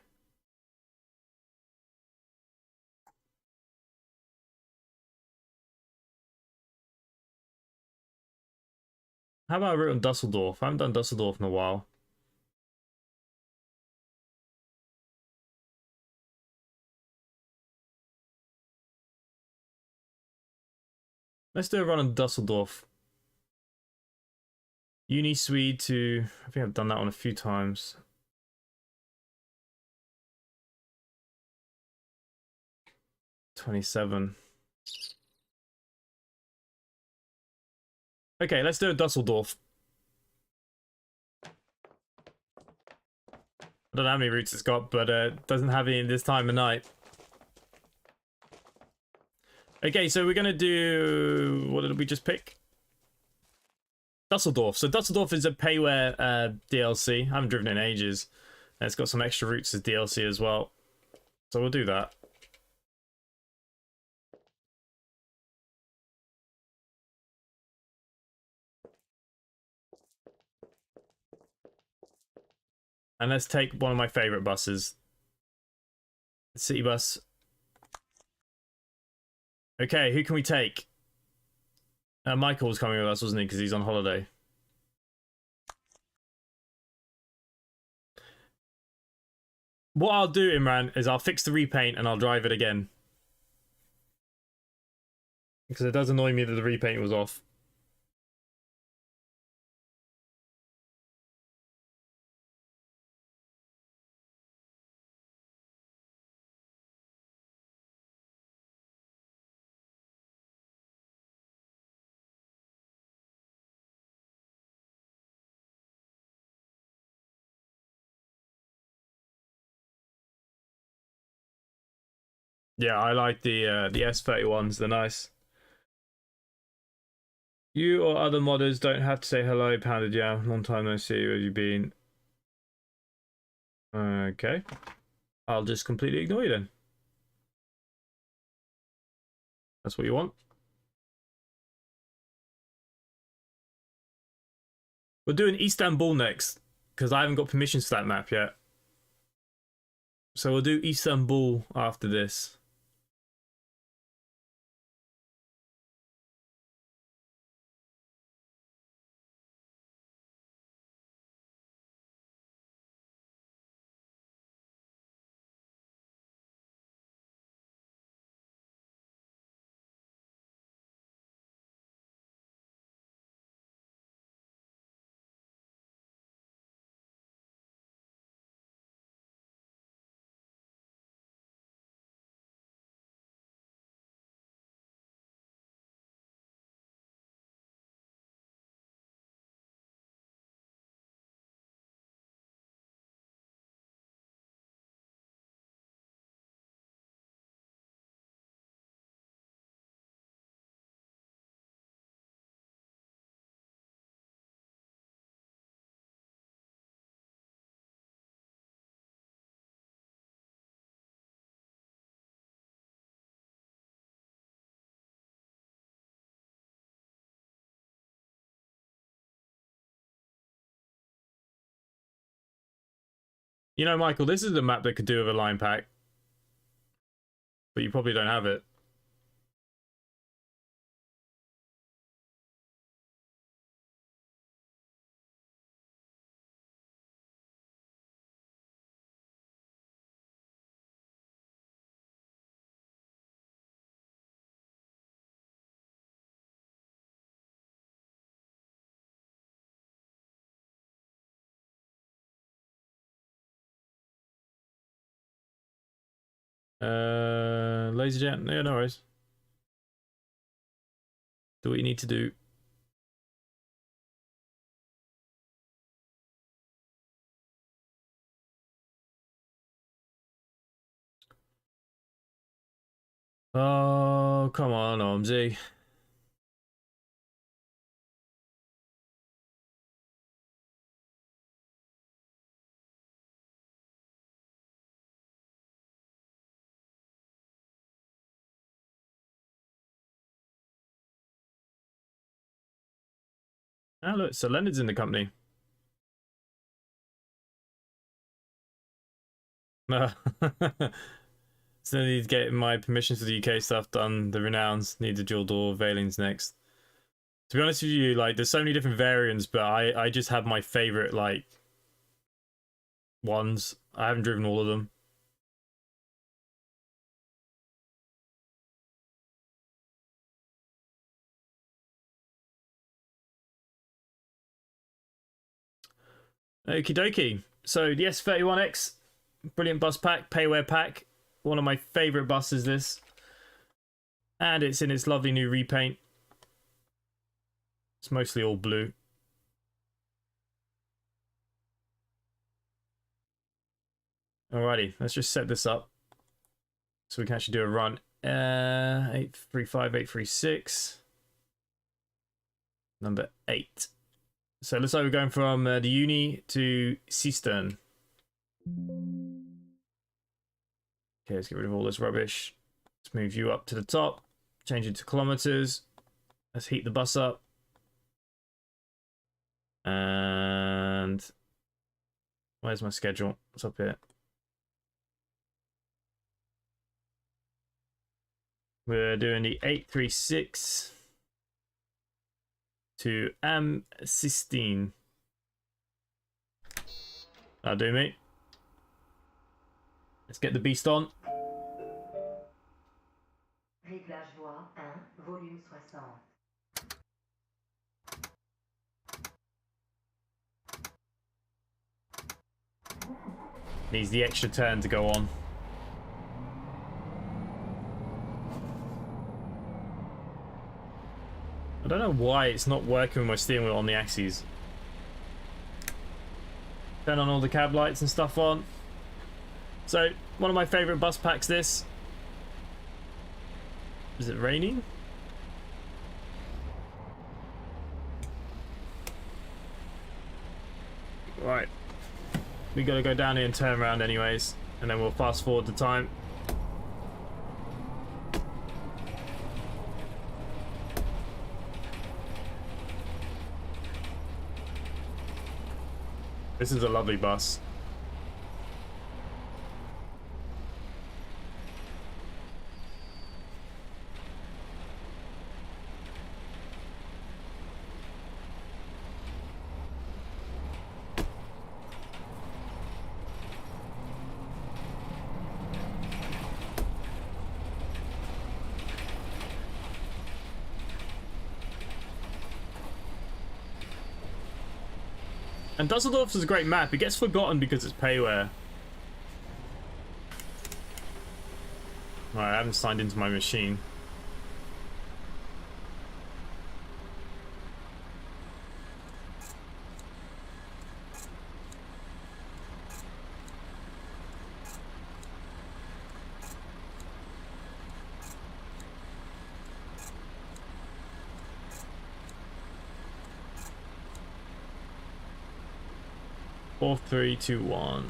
How about a route on Dusseldorf? I haven't done Dusseldorf in a while. Let's do a run on Dusseldorf. Uni Swede to... I think I've done that one a few times. $27. Okay, let's do a Dusseldorf. I don't know how many routes it's got, but it doesn't have any this time of night. Okay, so we're gonna do... What did we just pick? Dusseldorf. So Dusseldorf is a payware DLC. I haven't driven in ages. And it's got some extra routes as DLC as well. So we'll do that. And let's take one of my favorite buses. City bus. Okay, who can we take? Michael was coming with us, wasn't he? Because he's on holiday. What I'll do, Imran, is I'll fix the repaint and I'll drive it again. Because it does annoy me that the repaint was off. Yeah, I like the S31s. They're nice. You or other modders don't have to say hello, Pounded Jam. Long time no see. Where have you been? Okay. I'll just completely ignore you then. That's what you want. We're doing Istanbul next, because I haven't got permissions for that map yet. So we'll do Istanbul after this. You know, Michael, this is a map that could do with a line pack. But you probably don't have it. Laser jet, yeah, no worries. Do what you need to do. Oh, come on, Omsi. Ah, look, so Leonard's in the company. So I need to get my permissions for the UK stuff done. The Renowns need the dual door. Vailing's next. To be honest with you, like, there's so many different variants, but I just have my favorite, like, ones. I haven't driven all of them. Okie dokie. So the S31X, brilliant bus pack, payware pack. One of my favorite buses, this. And it's in its lovely new repaint. It's mostly all blue. Alrighty, let's just set this up so we can actually do a run. 835, 836. Number 8. So it looks like we're going from the uni to Seastern. Okay, let's get rid of all this rubbish. Let's move you up to the top. Change it to kilometers. Let's heat the bus up. And where's my schedule? It's up here. We're doing the 836 to AM16. That'll do me. Let's get the beast on. Réglage voix 1, volume 60. Needs the extra turn to go on. I don't know why it's not working with my steering wheel on the axes. Turn on all the cab lights and stuff on. So, one of my favourite bus packs this. Is it raining? Right. We gotta go down here and turn around anyways. And then we'll fast forward the time. This is a lovely bus. And Dusseldorf is a great map. It gets forgotten because it's payware. Alright, I haven't signed into my machine. Four, three, two, one.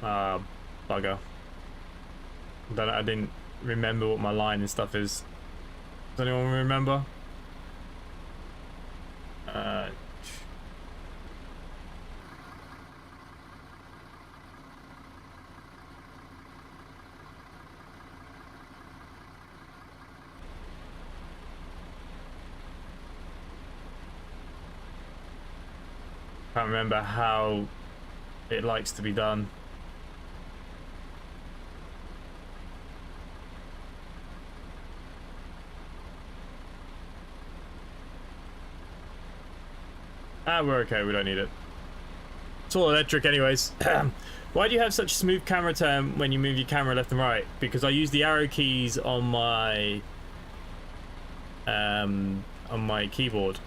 Bugger. I didn't remember what my line and stuff is. Does anyone remember? Can't remember how it likes to be done. We're okay, we don't need it. It's all electric anyways. Why do you have such smooth camera turn when you move your camera left and right? Because I use the arrow keys on my keyboard.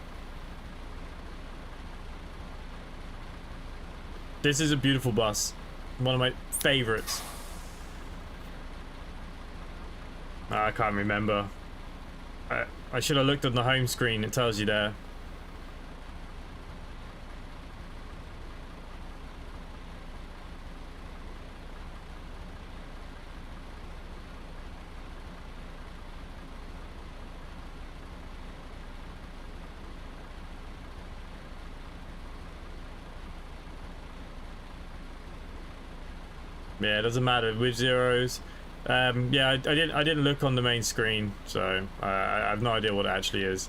This is a beautiful bus. One of my favorites. I can't remember. I should have looked on the home screen. It tells you there. Yeah, it doesn't matter with zeros. Yeah, I didn't look on the main screen, so I have no idea what it actually is.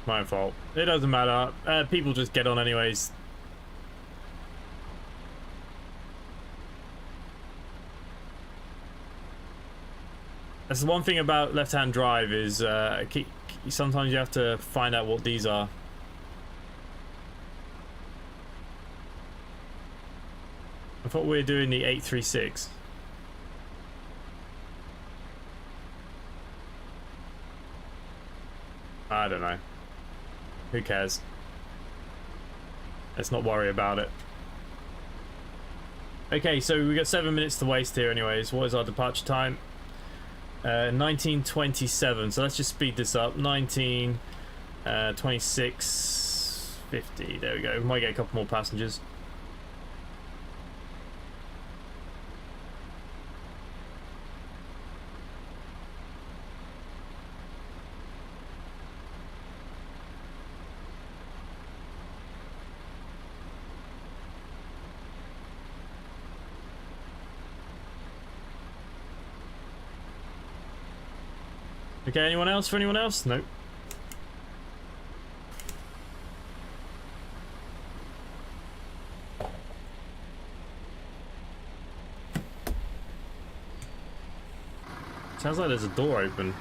My fault. It doesn't matter. People just get on anyways. That's the one thing about left-hand drive is sometimes you have to find out what these are. I thought we were doing the 836. I don't know. Who cares? Let's not worry about it. Okay, so we got 7 minutes to waste here anyways. What is our departure time? 19:27, so let's just speed this up. 26:50. There we go. We might get a couple more passengers. Okay, anyone else? For anyone else? Nope. Sounds like there's a door open.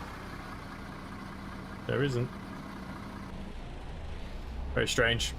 There isn't. Very strange.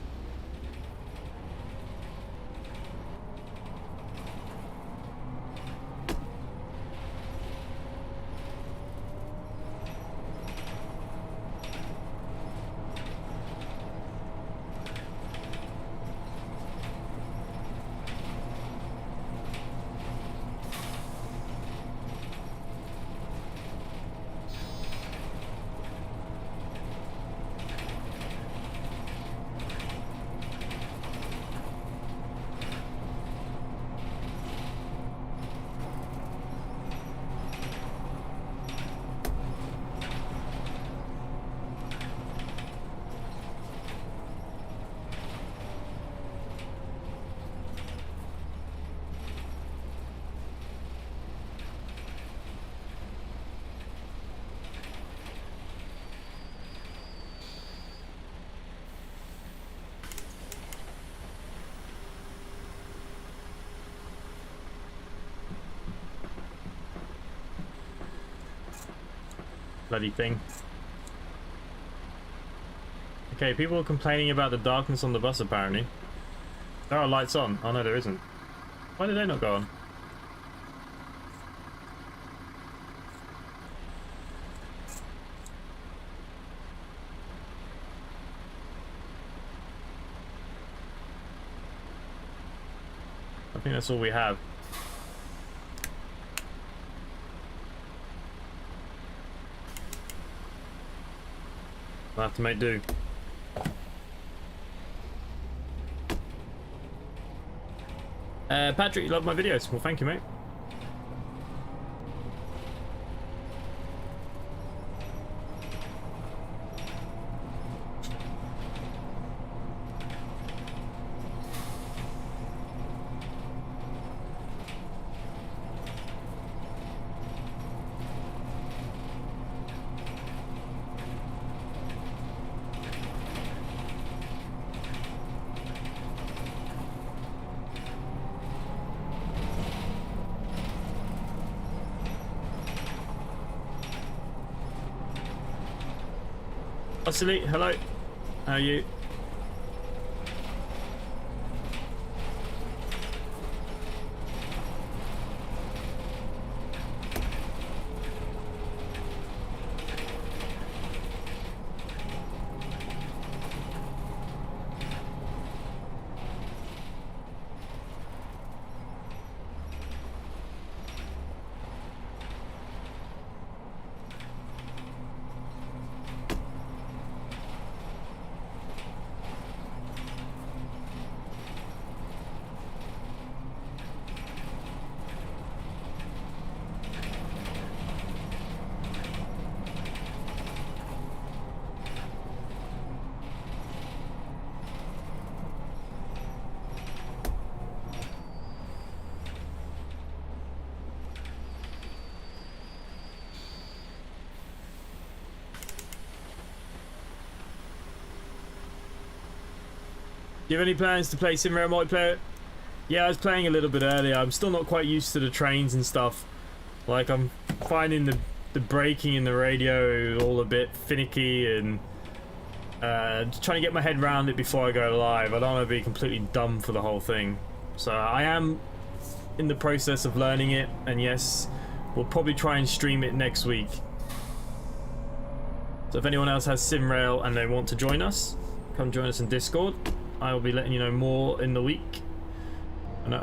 Bloody thing. Okay, people are complaining about the darkness on the bus apparently. There are lights on. Oh no, there isn't. Why did they not go on? I think that's all we have. I'll have to make do. Patrick, you love my videos. Well, thank you, mate. Vasily, hello. How are you? Do you have any plans to play SimRail multiplayer? Yeah, I was playing a little bit earlier. I'm still not quite used to the trains and stuff. Like, I'm finding the braking in the radio all a bit finicky and trying to get my head around it before I go live. I don't want to be completely dumb for the whole thing. So I am in the process of learning it, and yes, we'll probably try and stream it next week. So if anyone else has SimRail and they want to join us, come join us in Discord. I will be letting you know more in the week. And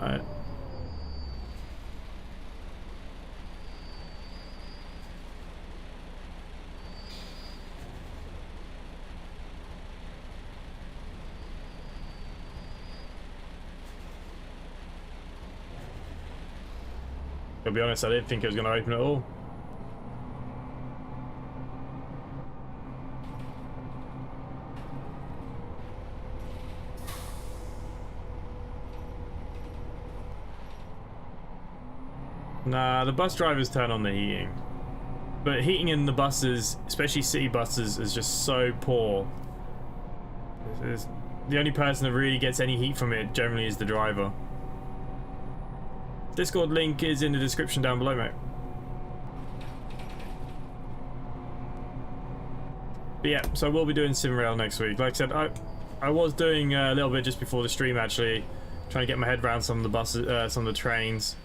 To be honest, I didn't think it was going to open at all. Nah, the bus drivers turn on the heating. But heating in the buses, especially city buses, is just so poor. The only person that really gets any heat from it generally is the driver. Discord link is in the description down below, mate. But yeah, so we'll be doing SimRail next week. Like I said, I was doing a little bit just before the stream, actually, trying to get my head around some of the buses, some of the trains.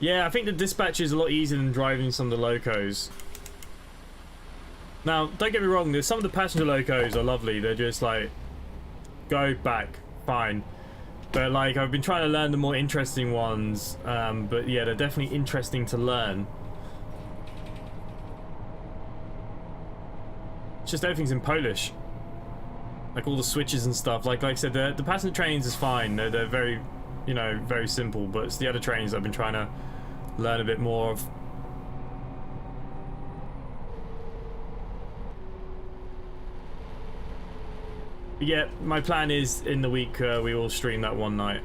Yeah, I think the dispatch is a lot easier than driving some of the locos. Now, don't get me wrong, some of the passenger locos are lovely. They're just like, go back, fine. But like, I've been trying to learn the more interesting ones. But yeah, they're definitely interesting to learn. It's just everything's in Polish. Like all the switches and stuff. Like I said, the passenger trains is fine. They're very, you know, very simple. But it's the other trains I've been trying to learn a bit more of. Yeah, my plan is in the week we will stream that one night.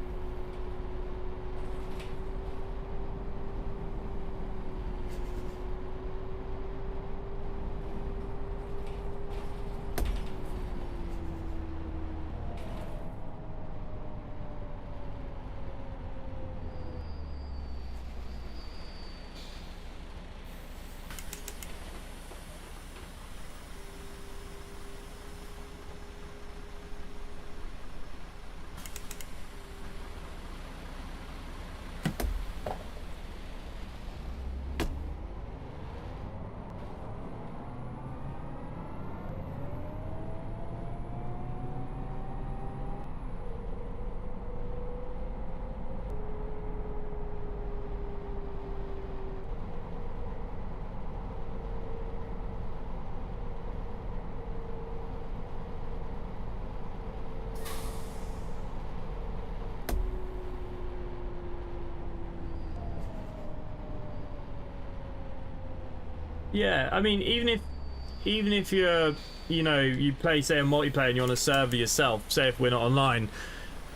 Yeah, I mean, even if you're, you know, you play, say, a multiplayer and you're on a server yourself, say if we're not online,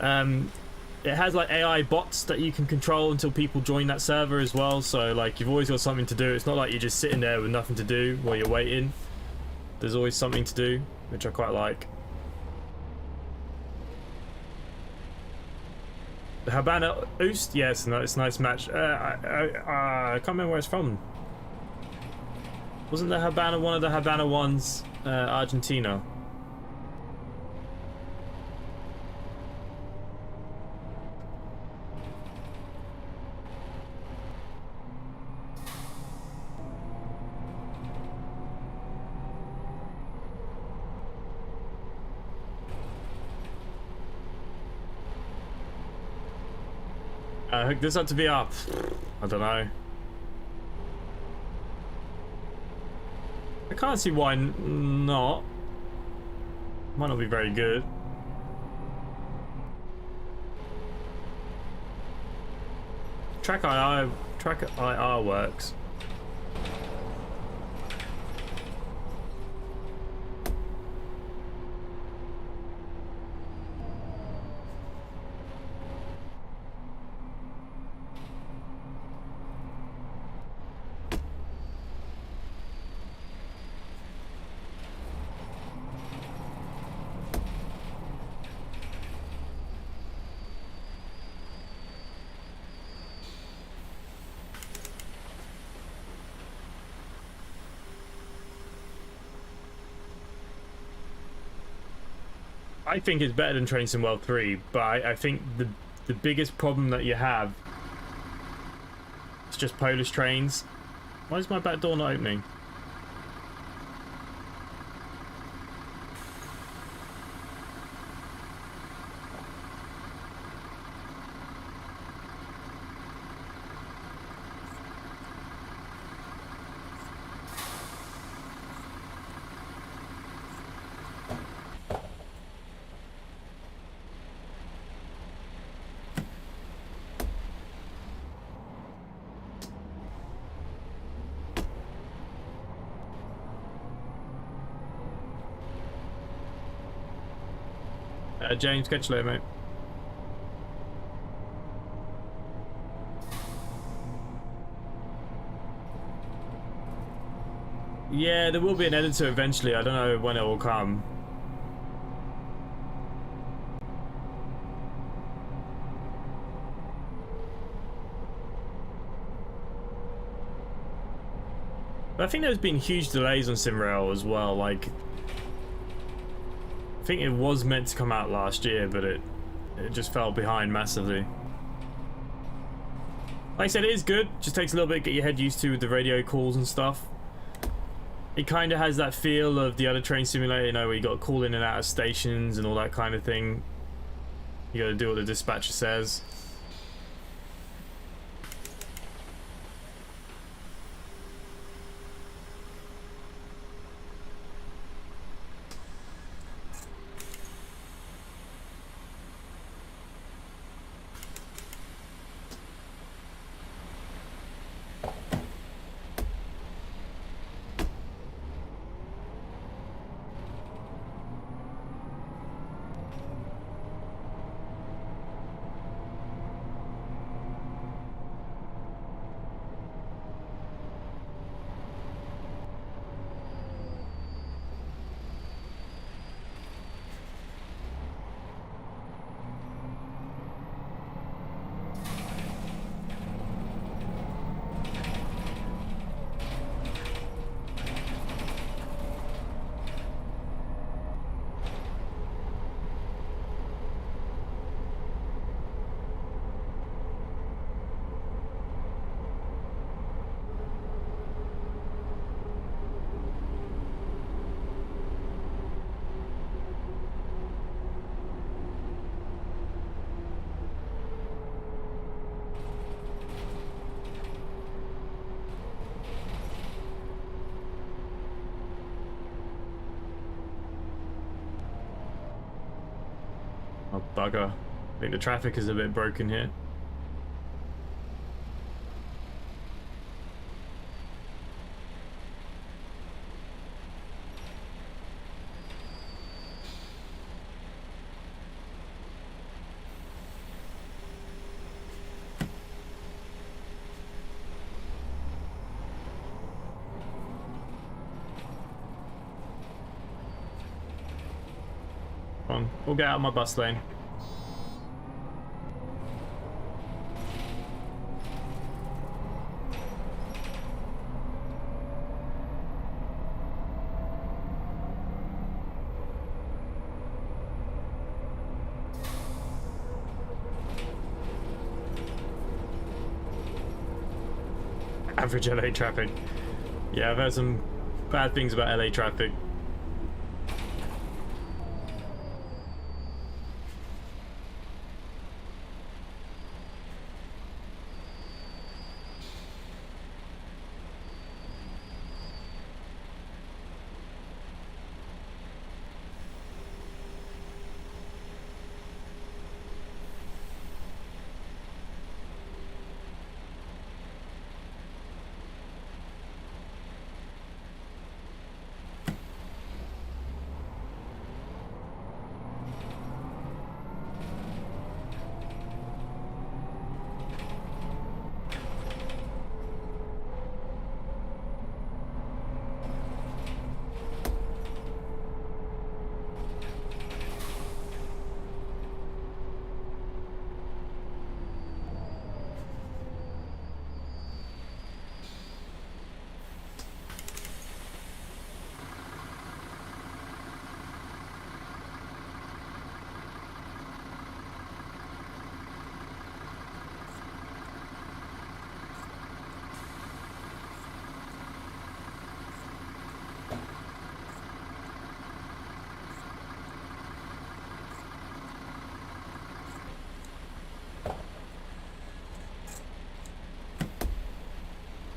it has like AI bots that you can control until people join that server as well. So like, you've always got something to do. It's not like you're just sitting there with nothing to do while you're waiting. There's always something to do, which I quite like. The Habana Oost, yes, no, it's a nice match. I can't remember where it's from. Wasn't the Habana one of the Habana ones, Argentina? Hook this up to be up. I don't know. I can't see why not. Might not be very good. Track IR works. I think it's better than Train Sim World 3, but I think the biggest problem that you have is just Polish trains. Why is my back door not opening? James, catch you later, mate. Yeah, there will be an editor eventually. I don't know when it will come. But I think there's been huge delays on SimRail as well. Like, I think it was meant to come out last year, but it just fell behind massively. Like I said, it is good. Just takes a little bit to get your head used to with the radio calls and stuff. It kind of has that feel of the other train simulator, you know, where you got to call in and out of stations and all that kind of thing. You got to do what the dispatcher says. Oh, bugger. I think the traffic is a bit broken here. Come on, we'll get out of my bus lane. Average LA traffic. Yeah, I've heard some bad things about LA traffic.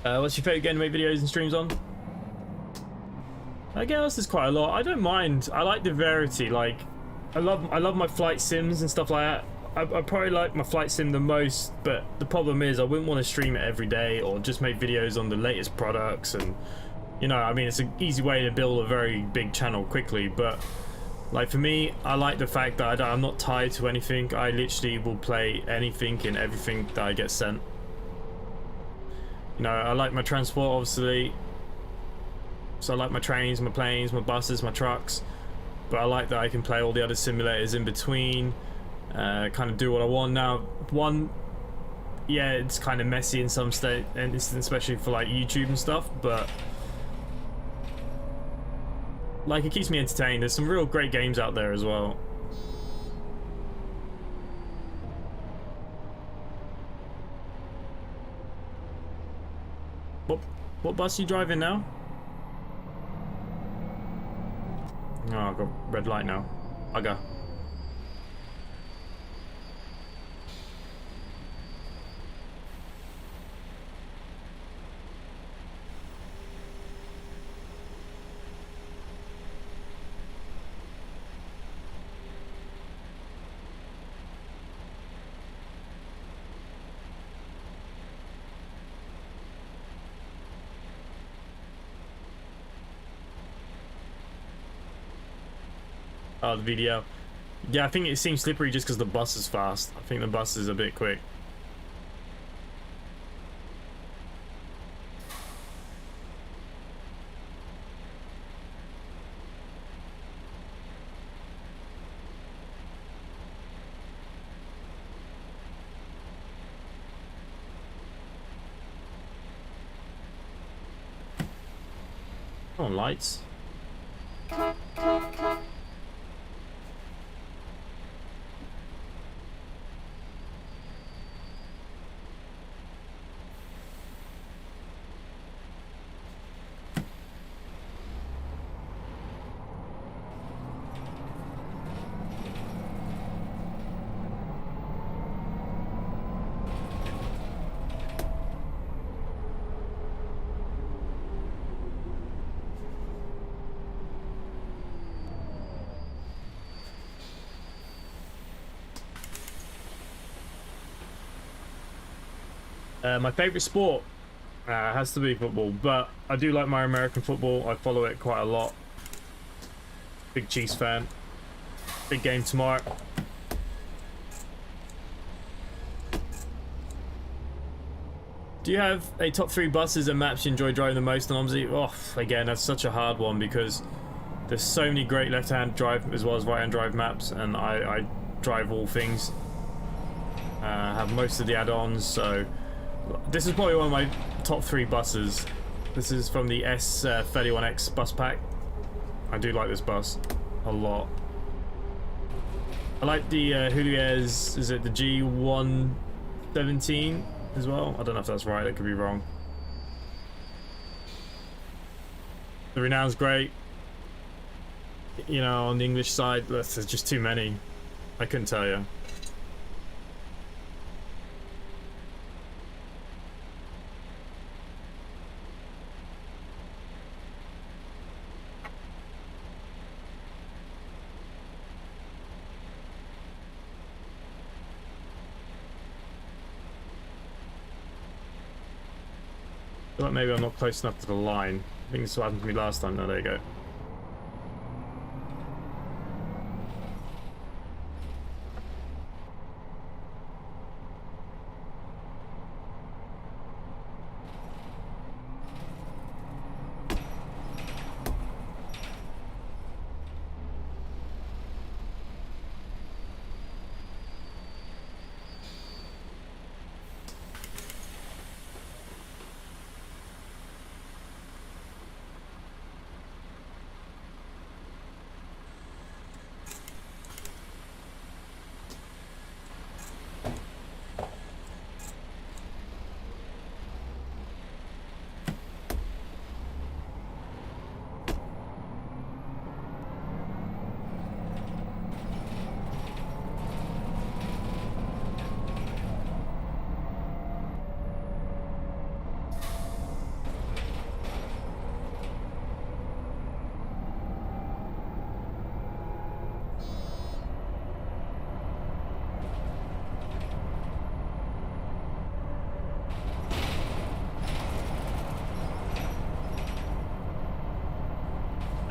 What's your favorite game to make videos and streams on? I guess there's quite a lot. I don't mind. I like the variety. Like, I love my flight sims and stuff like that. I probably like my flight sim the most, but the problem is I wouldn't want to stream it every day or just make videos on the latest products. And, you know, I mean, it's an easy way to build a very big channel quickly, but Like for me, I like the fact that I'm not tied to anything. I literally will play anything and everything that I get sent. You know, I like my transport, obviously. So I like my trains, my planes, my buses, my trucks. But I like that I can play all the other simulators in between. Kind of do what I want. Now, yeah, it's kind of messy in some state, and especially for like YouTube and stuff, but like it keeps me entertained. There's some real great games out there as well. What bus are you driving now? Oh, I've got red light now. I go. Oh, the video. Yeah, I think it seems slippery just because the bus is fast. I think the bus is a bit quick. Come on, lights. My favorite sport has to be football, but I do like my American football. I follow it quite a lot. Big Chiefs fan. Big game tomorrow. Do you have a top 3 buses and maps you enjoy driving the most on OMSI? Oh, again, that's such a hard one because there's so many great left-hand drive as well as right-hand drive maps, and I drive all things. Have most of the add-ons, so this is probably one of my top 3 buses. This is from the S31X bus pack. I do like this bus a lot. I like the Julier's, is it the G117 as well? I don't know if that's right, I could be wrong. The Renown's great. You know, on the English side, there's just too many. I couldn't tell you. I feel like maybe I'm not close enough to the line. I think this is what happened to me last time. No, there you go.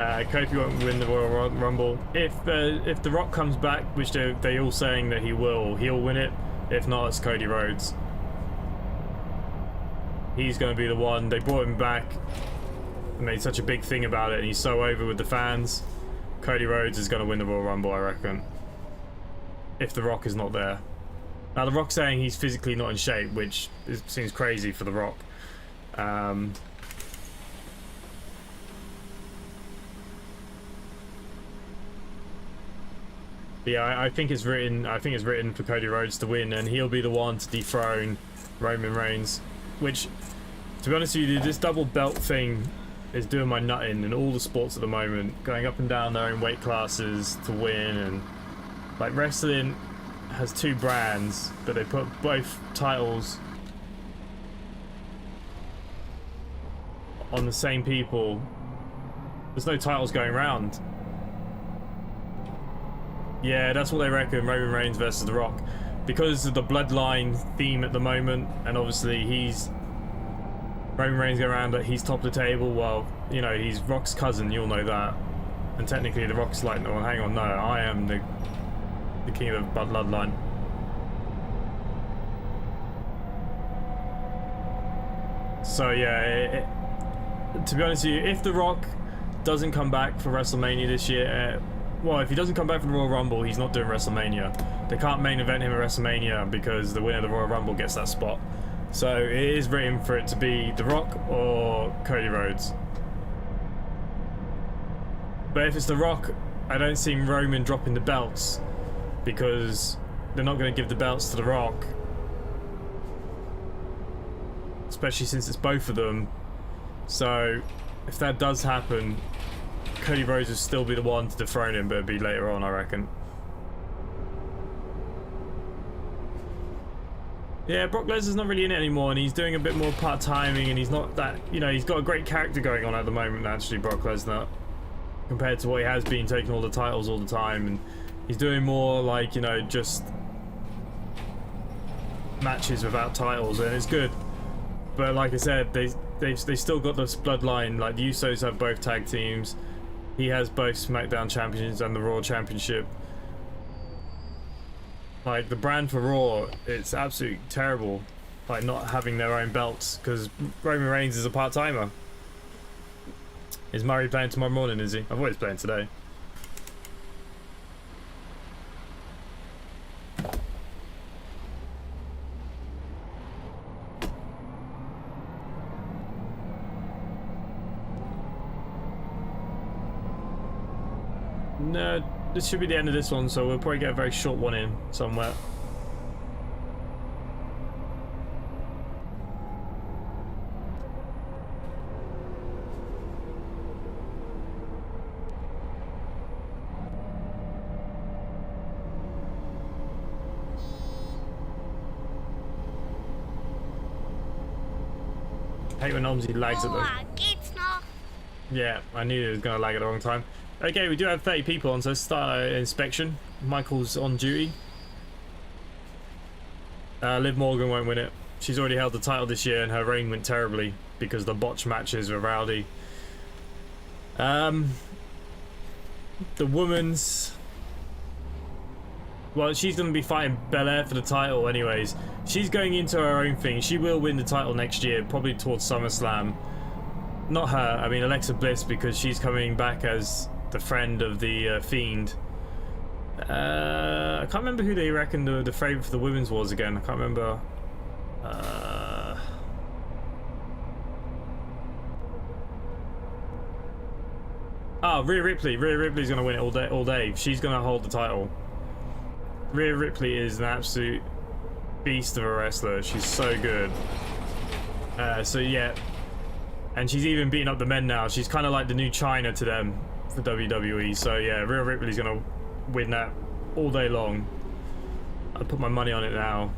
Kofi won't win the Royal Rumble. If The Rock comes back, which they all saying that he will, he'll win it. If not, it's Cody Rhodes. He's going to be the one. They brought him back, made such a big thing about it, and he's so over with the fans. Cody Rhodes is going to win the Royal Rumble, I reckon. If The Rock is not there. Now, The Rock's saying he's physically not in shape, which seems crazy for The Rock. Yeah, I think it's written. I think it's written for Cody Rhodes to win, and he'll be the one to dethrone Roman Reigns. Which, to be honest with you, this double belt thing is doing my nut in all the sports at the moment. Going up and down their own weight classes to win, and like wrestling has two brands, but they put both titles on the same people. There's no titles going around. Yeah, that's what they reckon, Roman Reigns versus The Rock. Because of the bloodline theme at the moment, and obviously Roman Reigns going around that he's top of the table, well, you know, he's Rock's cousin, you'll know that. And technically The Rock's like, no, hang on, no, I am the king of the bloodline. So yeah, to be honest with you, if The Rock doesn't come back for WrestleMania this year, well, if he doesn't come back for the Royal Rumble, he's not doing WrestleMania. They can't main event him at WrestleMania because the winner of the Royal Rumble gets that spot. So it is written for it to be The Rock or Cody Rhodes. But if it's The Rock, I don't see Roman dropping the belts because they're not going to give the belts to The Rock. Especially since it's both of them. So if that does happen, Cody Rhodes will still be the one to dethrone him, but it'll be later on, I reckon. Yeah, Brock Lesnar's not really in it anymore, and he's doing a bit more part-timing, and he's not that, you know, he's got a great character going on at the moment, actually, Brock Lesnar, compared to what he has been, taking all the titles all the time, and he's doing more, like, you know, just matches without titles, and it's good. But like I said, they still got this bloodline. Like the Usos have both tag teams. He has both SmackDown champions and the Raw championship. Like the brand for Raw, it's absolutely terrible. Like not having their own belts because Roman Reigns is a part-timer. Is Murray playing tomorrow morning? Is he? I've always playing today. No, this should be the end of this one, so we'll probably get a very short one in somewhere. I hate when Omsi lags at the... Yeah, I knew it was going to lag at the wrong time. Okay, we do have 30 people on, so let's start our inspection. Michael's on duty. Liv Morgan won't win it. She's already held the title this year and her reign went terribly because the botch matches were rowdy. The women's... Well, she's going to be fighting Belair for the title anyways. She's going into her own thing. She will win the title next year, probably towards SummerSlam. Not her, I mean Alexa Bliss, because she's coming back as the friend of the Fiend. I can't remember who they reckon the favourite for the women's was again. I can't remember. Oh, Rhea Ripley. Rhea Ripley's going to win it all day. She's going to hold the title. Rhea Ripley is an absolute beast of a wrestler. She's so good. So yeah. And she's even beating up the men now. She's kind of like the new China to them for WWE. So yeah, Rhea Ripley's going to win that all day long. I'll put my money on it now.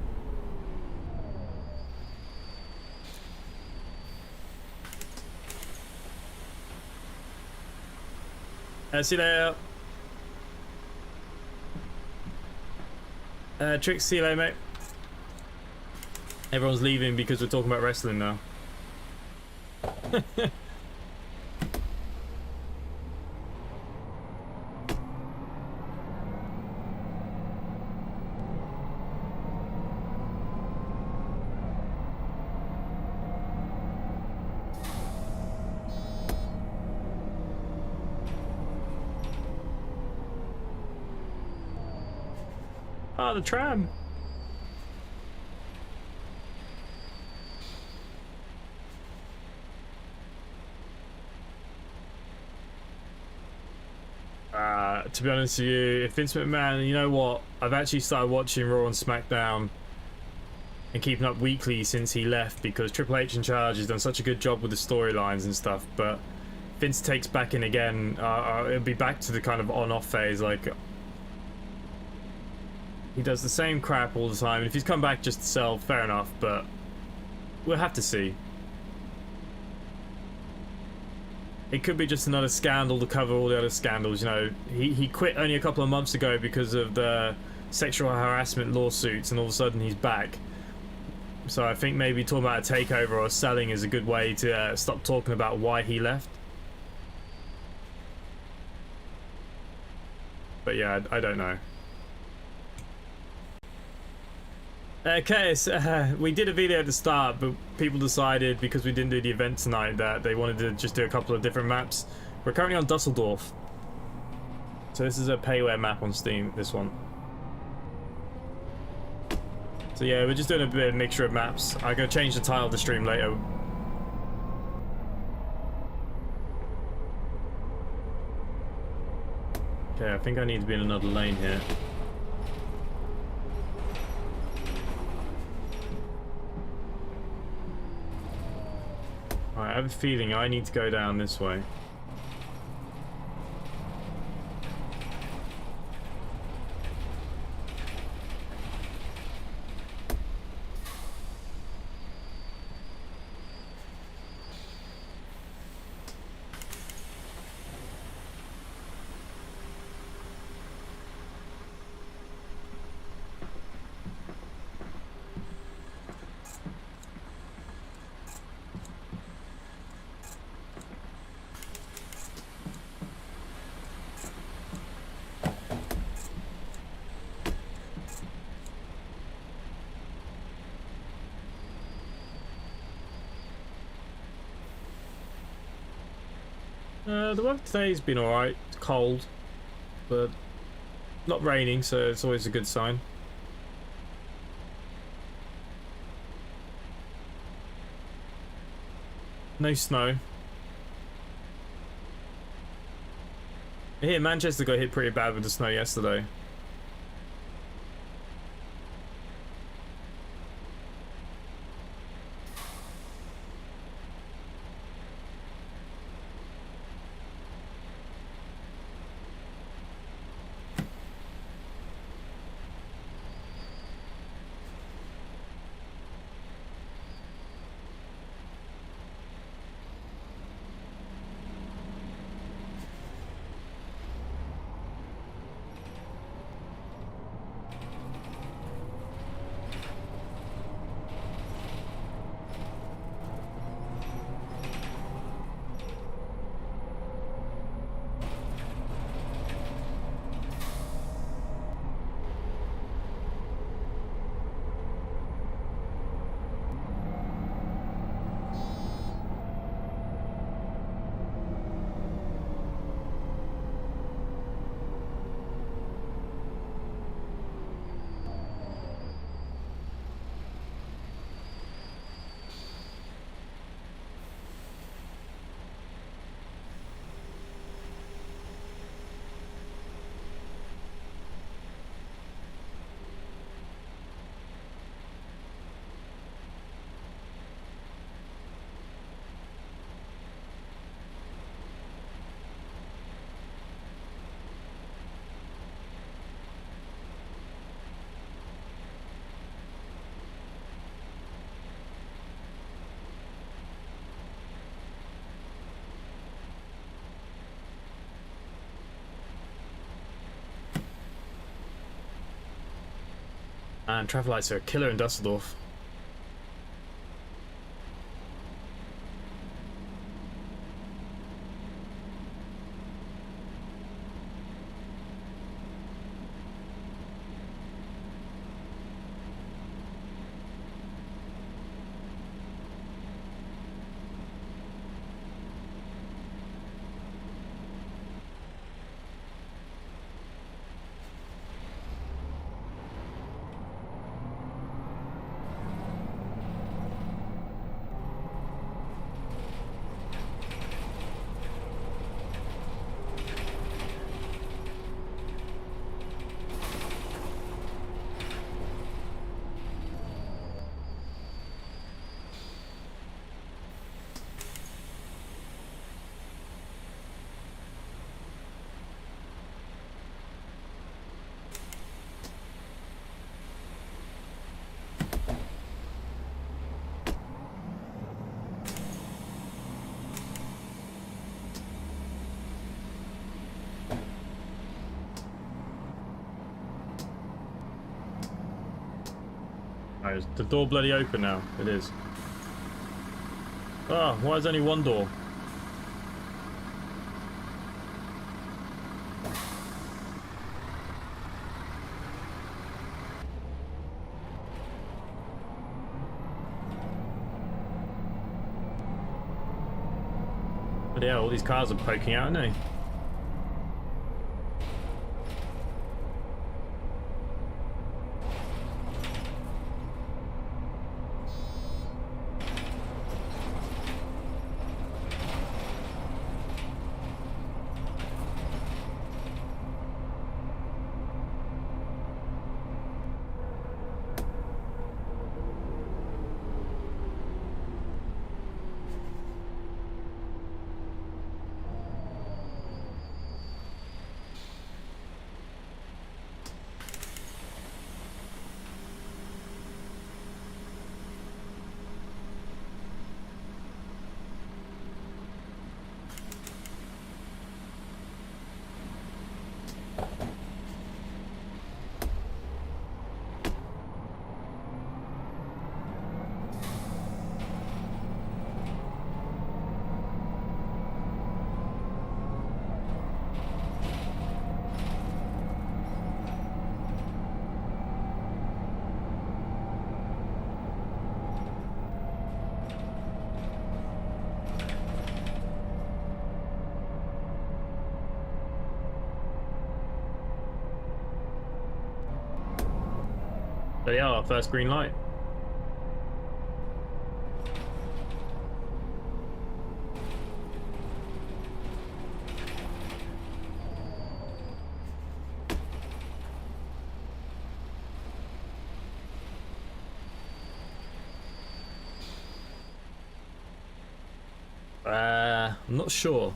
See you later. Trix, see you later, mate. Everyone's leaving because we're talking about wrestling now. Ah, the tram. To be honest with you, if Vince McMahon, you know what? I've actually started watching Raw and SmackDown and keeping up weekly since he left because Triple H in charge has done such a good job with the storylines and stuff. But Vince takes back in again, it'll be back to the kind of on-off phase. Like, he does the same crap all the time. And if he's come back just to sell, fair enough. But we'll have to see. It could be just another scandal to cover all the other scandals. You know, he quit only a couple of months ago because of the sexual harassment lawsuits, and all of a sudden he's back. So I think maybe talking about a takeover or selling is a good way to stop talking about why he left. But yeah, I don't know. Okay, so we did a video at the start, but people decided because we didn't do the event tonight that they wanted to just do a couple of different maps. We're currently on Dusseldorf. So this is a payware map on Steam, this one. So yeah, we're just doing a bit of mixture of maps. I'm going to change the title of the stream later. Okay, I think I need to be in another lane here. I have a feeling I need to go down this way. The weather today's been alright. It's cold, but not raining, so it's always a good sign. No snow. Here, Manchester got hit pretty bad with the snow yesterday. And traffic lights are a killer in Dusseldorf. Oh, is the door bloody open now? It is. Oh, why is only one door? But yeah, all these cars are poking out, aren't they? But yeah, our first green light. I'm not sure.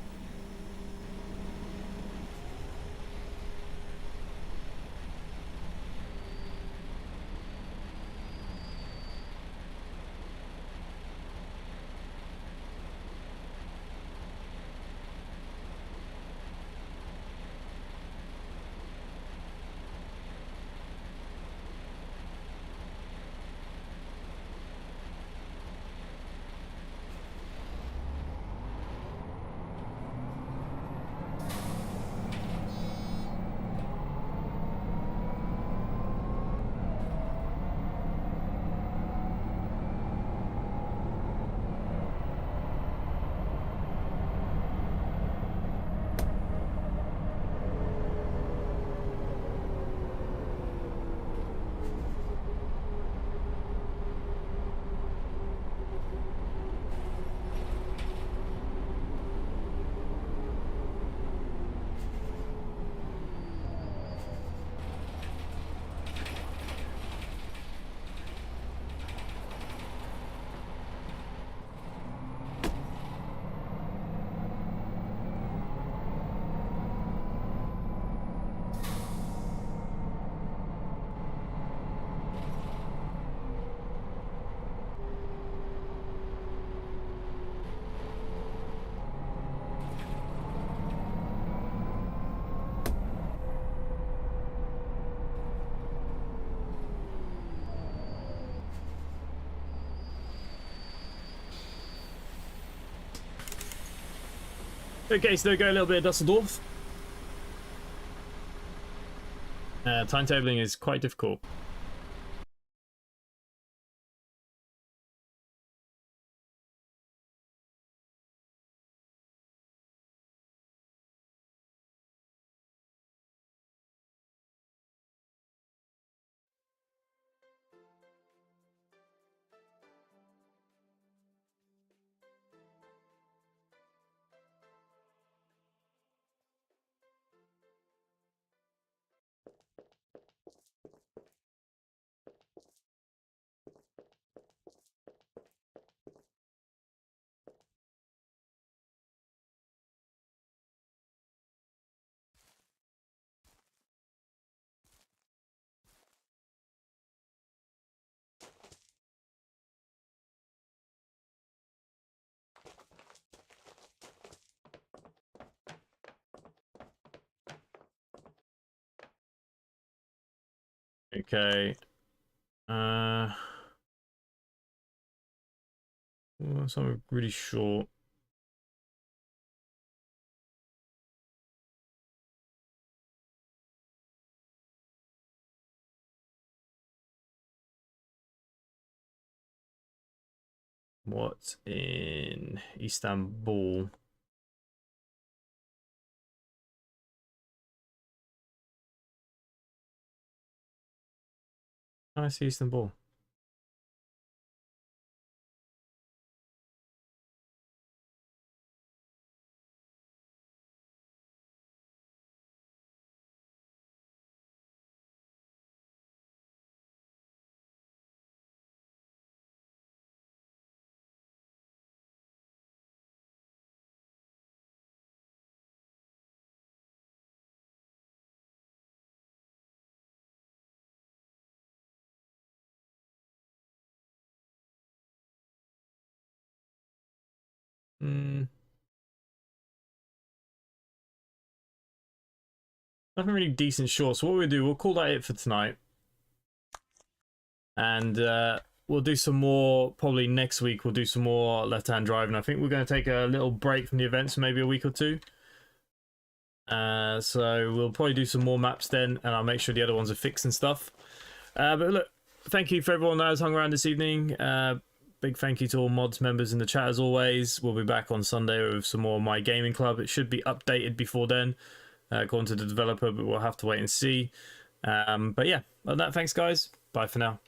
Okay, so go a little bit of Dusseldorf. Timetabling is quite difficult. Okay. Something really short. What's in Istanbul? I see Istanbul. Nothing really decent short. So what we'll do, we'll call that it for tonight. And we'll do some more, probably next week, we'll do some more left-hand driving. I think we're going to take a little break from the events, maybe a week or two. So we'll probably do some more maps then, and I'll make sure the other ones are fixed and stuff. But look, thank you for everyone that has hung around this evening. Big thank you to all mods members in the chat as always. We'll be back on Sunday with some more My Gaming Club. It should be updated before then, according to the developer, but we'll have to wait and see. But yeah, other than that, thanks guys. Bye for now.